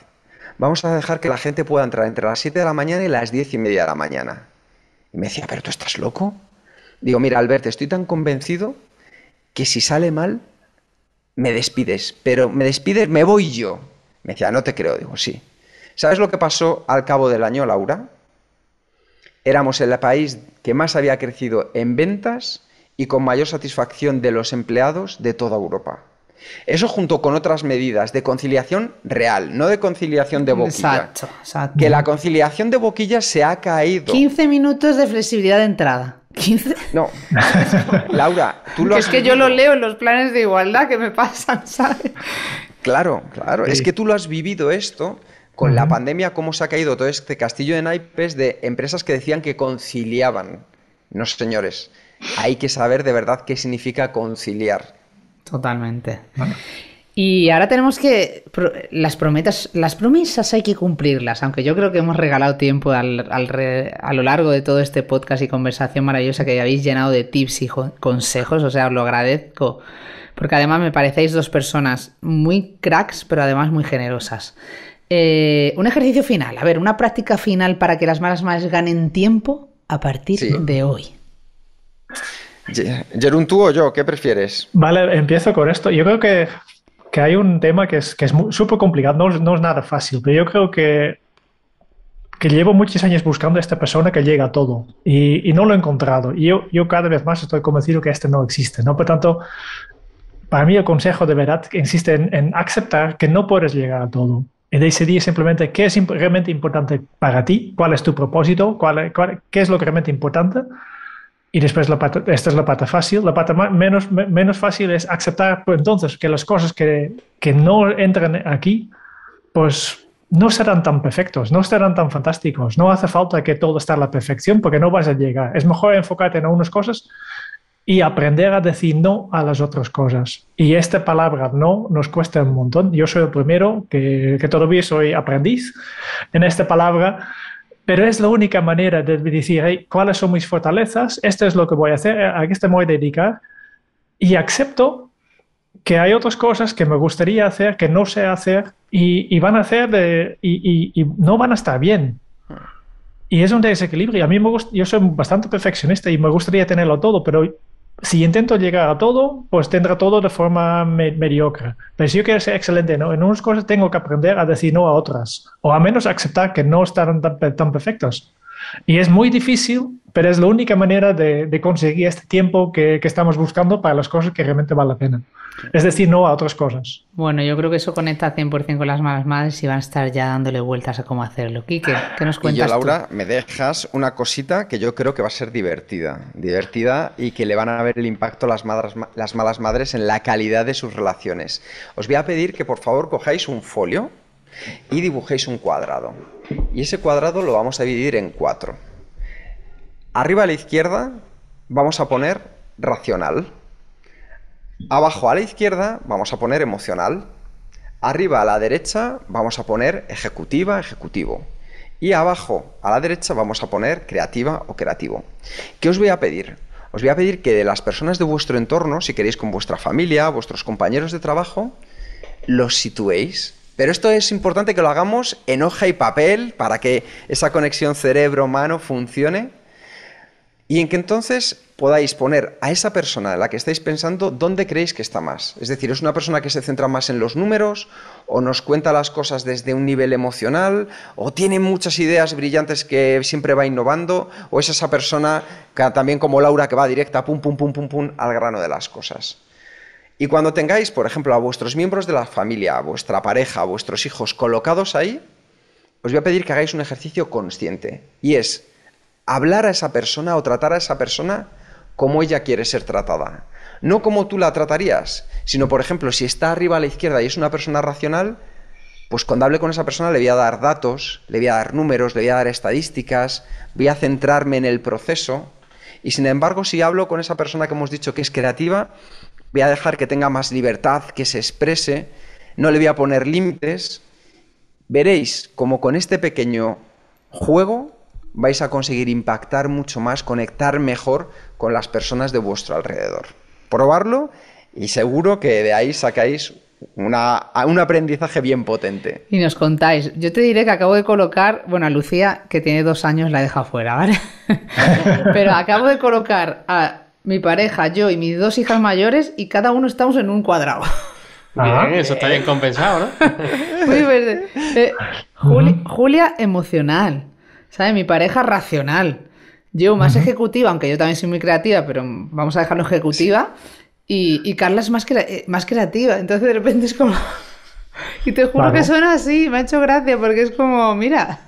Vamos a dejar que la gente pueda entrar entre las 7 de la mañana y las 10:30 de la mañana. Y me decía, ¿pero tú estás loco? Digo, mira Albert, estoy tan convencido que si sale mal, me despides. Pero me despides, me voy yo. Me decía, no te creo. Digo, sí. ¿Sabes lo que pasó al cabo del año, Laura? Éramos el país que más había crecido en ventas y con mayor satisfacción de los empleados de toda Europa. Eso junto con otras medidas de conciliación real, no de conciliación de boquilla.
Exacto, exacto.
Que la conciliación de boquilla se ha caído.
15 minutos de flexibilidad de entrada. 15.
No, Laura, tú lo
Que
has
es que yo
vivido.
lo leo en los planes de igualdad que me pasan, ¿sabes?
Claro,
Sí.
es que tú lo has vivido esto con la pandemia, cómo se ha caído todo este castillo de naipes de empresas que decían que conciliaban. No, señores, hay que saber de verdad qué significa conciliar.
Totalmente. Y ahora tenemos que... Las promesas hay que cumplirlas, aunque yo creo que hemos regalado tiempo a lo largo de todo este podcast y conversación maravillosa que habéis llenado de tips y consejos, o sea, os lo agradezco, porque además me parecéis dos personas muy cracks, pero además muy generosas. Un ejercicio final, a ver, una práctica final para que las malas madres ganen tiempo a partir
Sí.
de hoy.
Jerún, ¿tú o yo? ¿Qué prefieres?
Vale, empiezo con esto. Yo creo que hay un tema que es súper complicado, no es nada fácil, pero yo creo que llevo muchos años buscando a esta persona que llega a todo y no lo he encontrado. Y yo cada vez más estoy convencido que este no existe, ¿no? Por tanto, para mí el consejo de verdad insiste en aceptar que no puedes llegar a todo. Y decidir simplemente qué es realmente importante para ti, cuál es tu propósito, qué es lo que realmente importante. Y después esta es la parte fácil. La parte menos fácil es aceptar, pues, entonces, que las cosas que no entran aquí, pues no serán tan perfectos, no serán tan fantásticos. No hace falta que todo esté a la perfección porque no vas a llegar. Es mejor enfocarte en unas cosas y aprender a decir no a las otras cosas. Y esta palabra no nos cuesta un montón. Yo soy el primero que todavía soy aprendiz en esta palabra. Pero es la única manera de decir, hey, ¿cuáles son mis fortalezas? Esto es lo que voy a hacer, a esto me voy a dedicar. Y acepto que hay otras cosas que me gustaría hacer, que no sé hacer, y van a hacer y no van a estar bien. Y es un desequilibrio. A mí yo soy bastante perfeccionista y me gustaría tenerlo todo, pero si intento llegar a todo, pues tendré todo de forma mediocre. Pero si yo quiero ser excelente, ¿no? En unas cosas tengo que aprender a decir no a otras, o al menos aceptar que no estarán tan perfectos. Y es muy difícil, pero es la única manera de conseguir este tiempo que estamos buscando para las cosas que realmente valen la pena. Es decir, no a otras cosas.
Bueno, yo creo que eso conecta 100% con las malas madres y van a estar ya dándole vueltas a cómo hacerlo. Quique, ¿qué nos
Y
cuentas
yo, Laura,
tú?
me dejas una cosita que yo creo que va a ser divertida y que le van a ver el impacto las malas madres en la calidad de sus relaciones. Os voy a pedir que por favor cojáis un folio y dibujéis un cuadrado. Y ese cuadrado lo vamos a dividir en 4. Arriba a la izquierda vamos a poner racional. Abajo a la izquierda vamos a poner emocional. Arriba a la derecha vamos a poner ejecutiva, ejecutivo. Y abajo a la derecha vamos a poner creativa o creativo. ¿Qué os voy a pedir? Os voy a pedir que de las personas de vuestro entorno, si queréis con vuestra familia, vuestros compañeros de trabajo, los situéis. Pero esto es importante que lo hagamos en hoja y papel para que esa conexión cerebro-mano funcione. Y en que entonces podáis poner a esa persona en la que estáis pensando dónde creéis que está más. Es decir, ¿es una persona que se centra más en los números o nos cuenta las cosas desde un nivel emocional o tiene muchas ideas brillantes que siempre va innovando o es esa persona que, también como Laura, que va directa pum, pum, pum, pum, pum, al grano de las cosas? Y cuando tengáis, por ejemplo, a vuestros miembros de la familia, a vuestra pareja, a vuestros hijos colocados ahí, os voy a pedir que hagáis un ejercicio consciente y es hablar a esa persona o tratar a esa persona como ella quiere ser tratada. No como tú la tratarías, sino, por ejemplo, si está arriba a la izquierda y es una persona racional, pues cuando hable con esa persona le voy a dar datos, le voy a dar números, le voy a dar estadísticas, voy a centrarme en el proceso. Y sin embargo, si hablo con esa persona que hemos dicho que es creativa, voy a dejar que tenga más libertad, que se exprese, no le voy a poner límites. Veréis como con este pequeño juego vais a conseguir impactar mucho más, conectar mejor con las personas de vuestro alrededor. Probarlo y seguro que de ahí sacáis un aprendizaje bien potente.
Y nos contáis. Yo te diré que acabo de colocar, bueno, a Lucía, que tiene 2 años, la he dejado fuera, ¿vale? Pero acabo de colocar a mi pareja, yo y mis 2 hijas mayores y cada uno estamos en un cuadrado.
Bien, eso está bien compensado, ¿no?
Muy verde. Julia, emocional. ¿Sabes? Mi pareja, racional. Yo más ejecutiva, aunque yo también soy muy creativa, pero vamos a dejarlo ejecutiva. Y Carla es más creativa. Entonces de repente es como... Y te juro que suena así, me ha hecho gracia, porque es como, mira...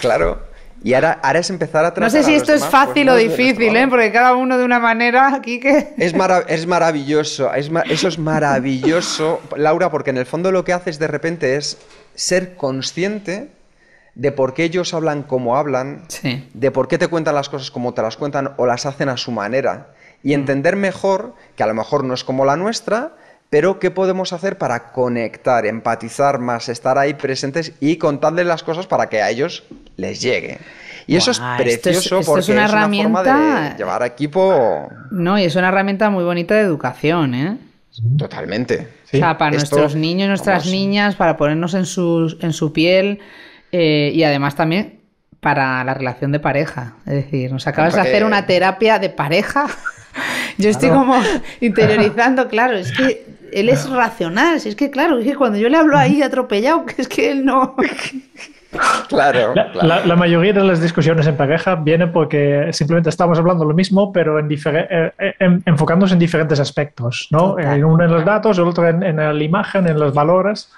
Claro. Y ahora es empezar a tratar.
No sé si esto es fácil o difícil, porque cada uno de una manera aquí que...
Es maravilloso, eso es maravilloso, Laura, porque en el fondo lo que haces de repente es ser consciente de por qué ellos hablan como hablan,
sí,
de por qué te cuentan las cosas como te las cuentan o las hacen a su manera, y entender mejor que a lo mejor no es como la nuestra, pero qué podemos hacer para conectar, empatizar más, estar ahí presentes y contarles las cosas para que a ellos les llegue. Y eso es precioso porque es una forma de llevar equipo...
No, y es una herramienta muy bonita de educación, ¿eh?
Totalmente.
Sí. O sea, para nuestros niños y nuestras niñas, para ponernos en su piel y además también para la relación de pareja. Es decir, nos acabas de hacer una terapia de pareja. Yo estoy como interiorizando, claro, es que él es racional, si es que claro, es que cuando yo le hablo ahí atropellado, que es que él no...
Claro.
La mayoría de las discusiones en pareja vienen porque simplemente estamos hablando lo mismo, pero enfocándonos en diferentes aspectos, ¿no? Uno en los datos, el otro en la imagen, en los valores,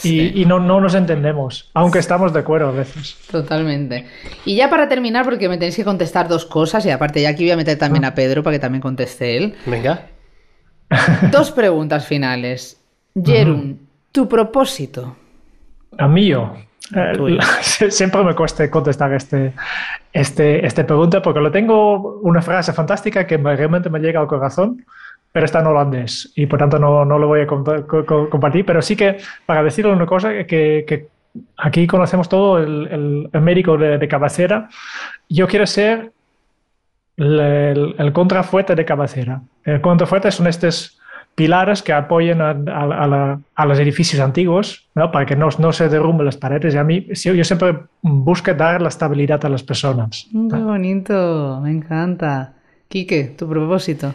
y no nos entendemos, aunque estamos de acuerdo a veces.
Totalmente. Y ya para terminar, porque me tenéis que contestar 2 cosas, y aparte ya aquí voy a meter también a Pedro para que también conteste él.
Venga.
2 preguntas finales. Jerún, tu propósito.
A mío. Siempre me cuesta contestar esta pregunta porque tengo una frase fantástica que realmente me llega al corazón, pero está en holandés y por tanto no lo voy a compartir, pero sí que para decirle una cosa que aquí conocemos todo el médico de cabecera. Yo quiero ser el contrafuerte de cabecera. El contrafuerte son estos pilares que apoyen a los edificios antiguos, ¿no? Para que no se derrumben las paredes. Y a mí, yo siempre busco dar la estabilidad a las personas.
Qué bonito, me encanta. Quique, tu propósito.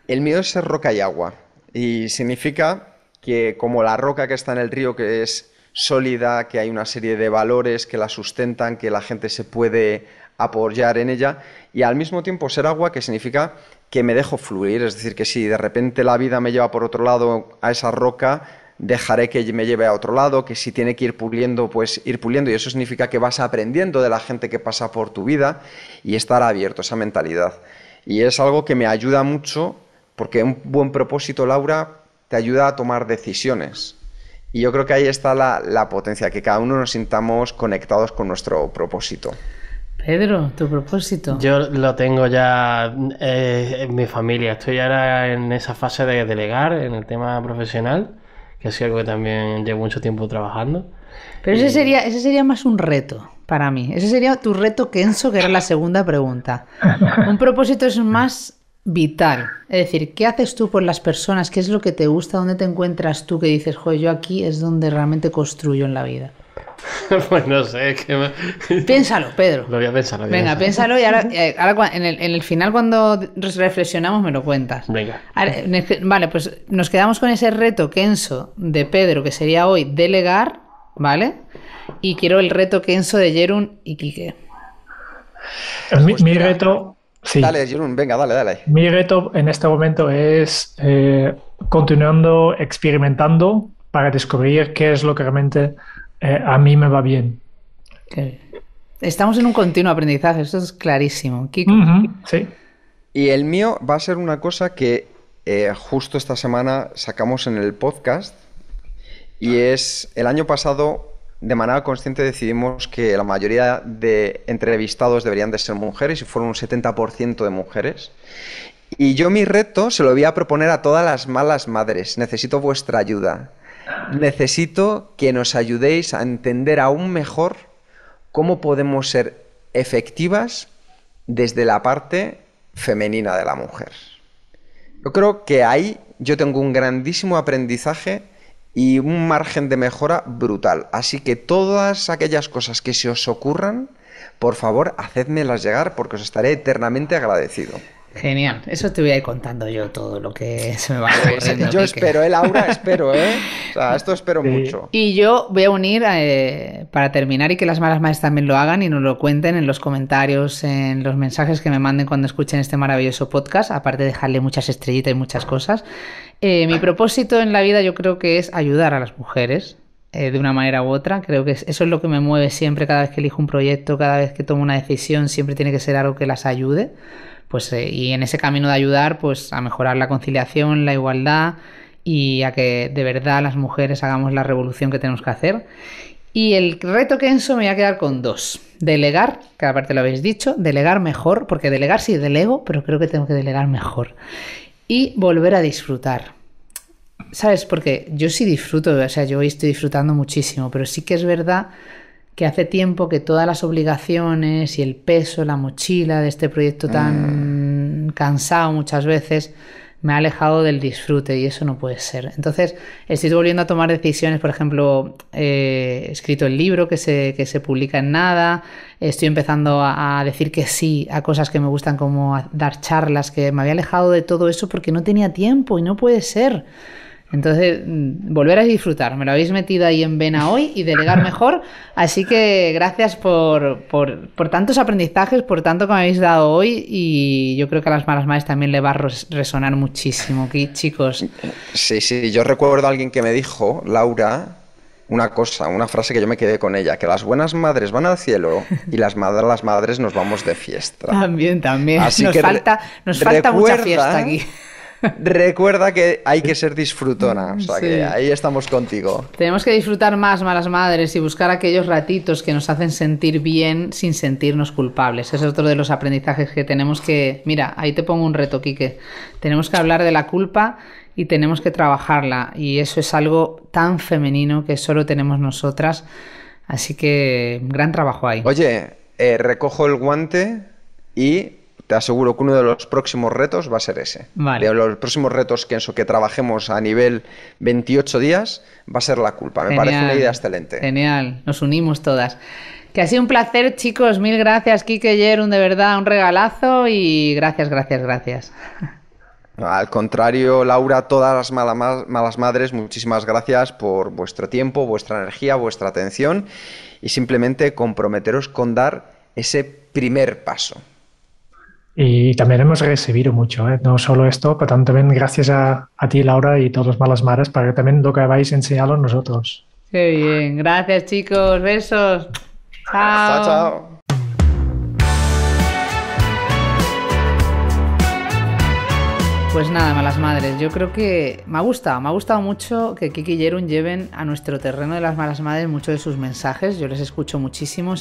El mío es ser roca y agua. Y significa que como la roca que está en el río, que es sólida, que hay una serie de valores que la sustentan, que la gente se puede apoyar en ella, y al mismo tiempo ser agua, que significa que me dejo fluir, es decir, que si de repente la vida me lleva por otro lado a esa roca, dejaré que me lleve a otro lado, que si tiene que ir puliendo, pues ir puliendo, y eso significa que vas aprendiendo de la gente que pasa por tu vida y estar abierto, esa mentalidad. Y es algo que me ayuda mucho, porque un buen propósito, Laura, te ayuda a tomar decisiones. Y yo creo que ahí está la potencia, que cada uno nos sintamos conectados con nuestro propósito.
Pedro, tu propósito.
Yo lo tengo ya en mi familia. Estoy ahora en esa fase de delegar en el tema profesional, que es algo que también llevo mucho tiempo trabajando.
Pero ese sería más un reto para mí. Ese sería tu reto, Kenzo, que era la segunda pregunta. Un propósito es más vital. Es decir, ¿qué haces tú por las personas? ¿Qué es lo que te gusta? ¿Dónde te encuentras tú que dices, joder, yo aquí es donde realmente construyo en la vida?
Pues no sé, es que
Piénsalo, Pedro.
Lo voy a pensar.
Venga, piénsalo y ahora en el final cuando reflexionamos me lo cuentas.
Venga.
Vale, pues nos quedamos con ese reto Kenso de Pedro, que sería hoy delegar, ¿vale? Y quiero el reto Kenso de Jerún y Quique.
Mi reto... Sí.
Dale, Jerún, venga, dale.
Mi reto en este momento es continuando experimentando para descubrir qué es lo que realmente a mí me va bien.
Estamos en un continuo aprendizaje, esto es clarísimo. Kiko.
Sí.
Y el mío va a ser una cosa que justo esta semana sacamos en el podcast, y es el año pasado, de manera consciente, decidimos que la mayoría de entrevistados deberían de ser mujeres y fueron un 70% de mujeres. Y yo mi reto se lo voy a proponer a todas las malas madres. Necesito vuestra ayuda. Necesito que nos ayudéis a entender aún mejor cómo podemos ser efectivas desde la parte femenina de la mujer. Yo creo que ahí yo tengo un grandísimo aprendizaje y un margen de mejora brutal. Así que todas aquellas cosas que se os ocurran, por favor, hacedmelas llegar porque os estaré eternamente agradecido.
Genial, eso te voy a ir contando yo todo lo que se me va ocurriendo.
Yo espero, Laura, espero, O sea, esto espero mucho.
Y yo voy a unir, para terminar, y que las malas madres también lo hagan y nos lo cuenten en los comentarios, en los mensajes que me manden cuando escuchen este maravilloso podcast, aparte de dejarle muchas estrellitas y muchas cosas. Mi propósito en la vida yo creo que es ayudar a las mujeres, de una manera u otra. Creo que eso es lo que me mueve siempre, cada vez que elijo un proyecto, cada vez que tomo una decisión, siempre tiene que ser algo que las ayude. Pues, y en ese camino de ayudar, pues a mejorar la conciliación, la igualdad y a que de verdad las mujeres hagamos la revolución que tenemos que hacer. Y el reto Kenso me voy a quedar con 2. Delegar, que aparte lo habéis dicho, delegar mejor, porque delegar sí delego, pero creo que tengo que delegar mejor. Y volver a disfrutar. ¿Sabes? Porque yo sí disfruto, o sea, yo hoy estoy disfrutando muchísimo, pero sí que es verdad que hace tiempo que todas las obligaciones y el peso, la mochila de este proyecto tan cansado muchas veces me ha alejado del disfrute y eso no puede ser. Entonces estoy volviendo a tomar decisiones, por ejemplo, he escrito el libro que se publica en nada, estoy empezando a decir que sí a cosas que me gustan, como a dar charlas, que me había alejado de todo eso porque no tenía tiempo y no puede ser. Entonces, volver a disfrutar. Me lo habéis metido ahí en vena hoy y delegar mejor. Así que gracias por tantos aprendizajes, por tanto que me habéis dado hoy. Y yo creo que a las malas madres también le va a resonar muchísimo. ¿Qué, chicos?
Sí. Yo recuerdo a alguien que me dijo, Laura, una frase que yo me quedé con ella, que las buenas madres van al cielo y las malas madres nos vamos de fiesta.
También.
Así
nos
que
falta mucha fiesta aquí.
Recuerda que hay que ser disfrutona, o sea que ahí estamos contigo.
Tenemos que disfrutar más, malas madres, y buscar aquellos ratitos que nos hacen sentir bien sin sentirnos culpables. Ese es otro de los aprendizajes que tenemos que... Mira, ahí te pongo un reto, Quique. Tenemos que hablar de la culpa y tenemos que trabajarla, y eso es algo tan femenino que solo tenemos nosotras. Así que gran trabajo ahí.
Oye, recojo el guante y... te aseguro que uno de los próximos retos va a ser ese.
Vale.
De los próximos retos que trabajemos a nivel 28 días va a ser la culpa. Me parece una idea excelente.
Genial, nos unimos todas. Que ha sido un placer, chicos. Mil gracias, Quique, Jerún, de verdad, un regalazo y gracias.
Al contrario, Laura, todas las malas madres, muchísimas gracias por vuestro tiempo, vuestra energía, vuestra atención y simplemente comprometeros con dar ese primer paso.
Y también hemos recibido mucho, no solo esto, pero también gracias a ti, Laura, y todas las malas madres, para que también lo que habéis enseñado nosotros.
Qué bien, gracias, chicos, besos.
Chao.
Pues nada, malas madres, yo creo que me ha gustado mucho que Kiki y Jerún lleven a nuestro terreno de las malas madres muchos de sus mensajes. Yo les escucho muchísimo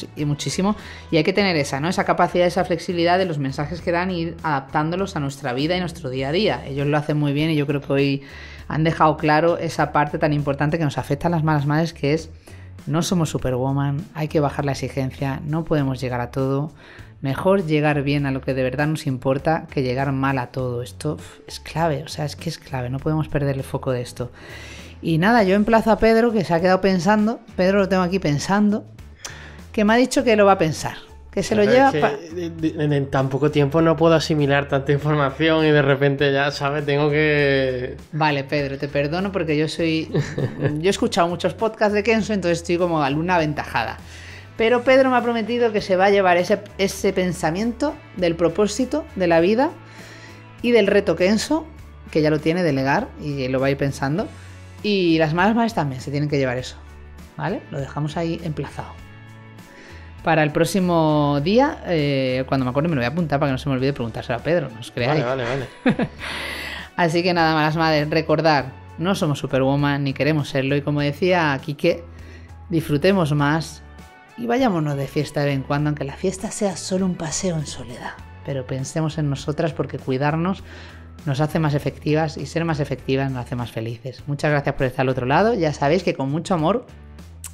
y hay que tener esa capacidad, esa flexibilidad de los mensajes que dan y ir adaptándolos a nuestra vida y nuestro día a día. Ellos lo hacen muy bien y yo creo que hoy han dejado claro esa parte tan importante que nos afecta a las malas madres, que es: no somos Superwoman, hay que bajar la exigencia, no podemos llegar a todo. Mejor llegar bien a lo que de verdad nos importa que llegar mal a todo. Esto es clave, es clave, no podemos perder el foco de esto. Y nada, yo emplazo a Pedro, que se ha quedado pensando. Pedro lo tengo aquí pensando. Que me ha dicho que lo va a pensar. Que se lo lleva...
En tan poco tiempo no puedo asimilar tanta información y de repente ya, ¿sabes? Tengo que...
Vale, Pedro, te perdono porque yo he escuchado muchos podcasts de Kenso, entonces estoy como alumna aventajada. Pero Pedro me ha prometido que se va a llevar ese pensamiento del propósito de la vida y del reto Kenso, que ya lo tiene, delegar, y lo va a ir pensando. Y las malas madres también se tienen que llevar eso, ¿vale? Lo dejamos ahí emplazado. Para el próximo día, cuando me acuerde me lo voy a apuntar para que no se me olvide preguntárselo a Pedro, no os creáis.
Vale.
Así que nada, malas madres, recordar, no somos Superwoman ni queremos serlo, y como decía Quique, disfrutemos más y vayámonos de fiesta de vez en cuando, aunque la fiesta sea solo un paseo en soledad. Pero pensemos en nosotras, porque cuidarnos nos hace más efectivas y ser más efectivas nos hace más felices. Muchas gracias por estar al otro lado. Ya sabéis que con mucho amor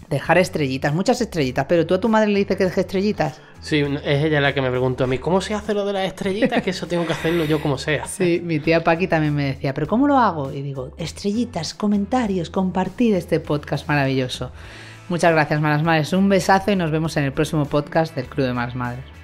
dejar estrellitas, muchas estrellitas. Pero tú a tu madre le dices que deje estrellitas.
Sí, es ella la que me preguntó a mí, ¿cómo se hace lo de las estrellitas? Que eso tengo que hacerlo yo como sea.
Sí, mi tía Paqui también me decía, ¿pero cómo lo hago? Y digo, estrellitas, comentarios, compartir este podcast maravilloso. Muchas gracias, malas madres. Un besazo y nos vemos en el próximo podcast del Club de Malas Madres.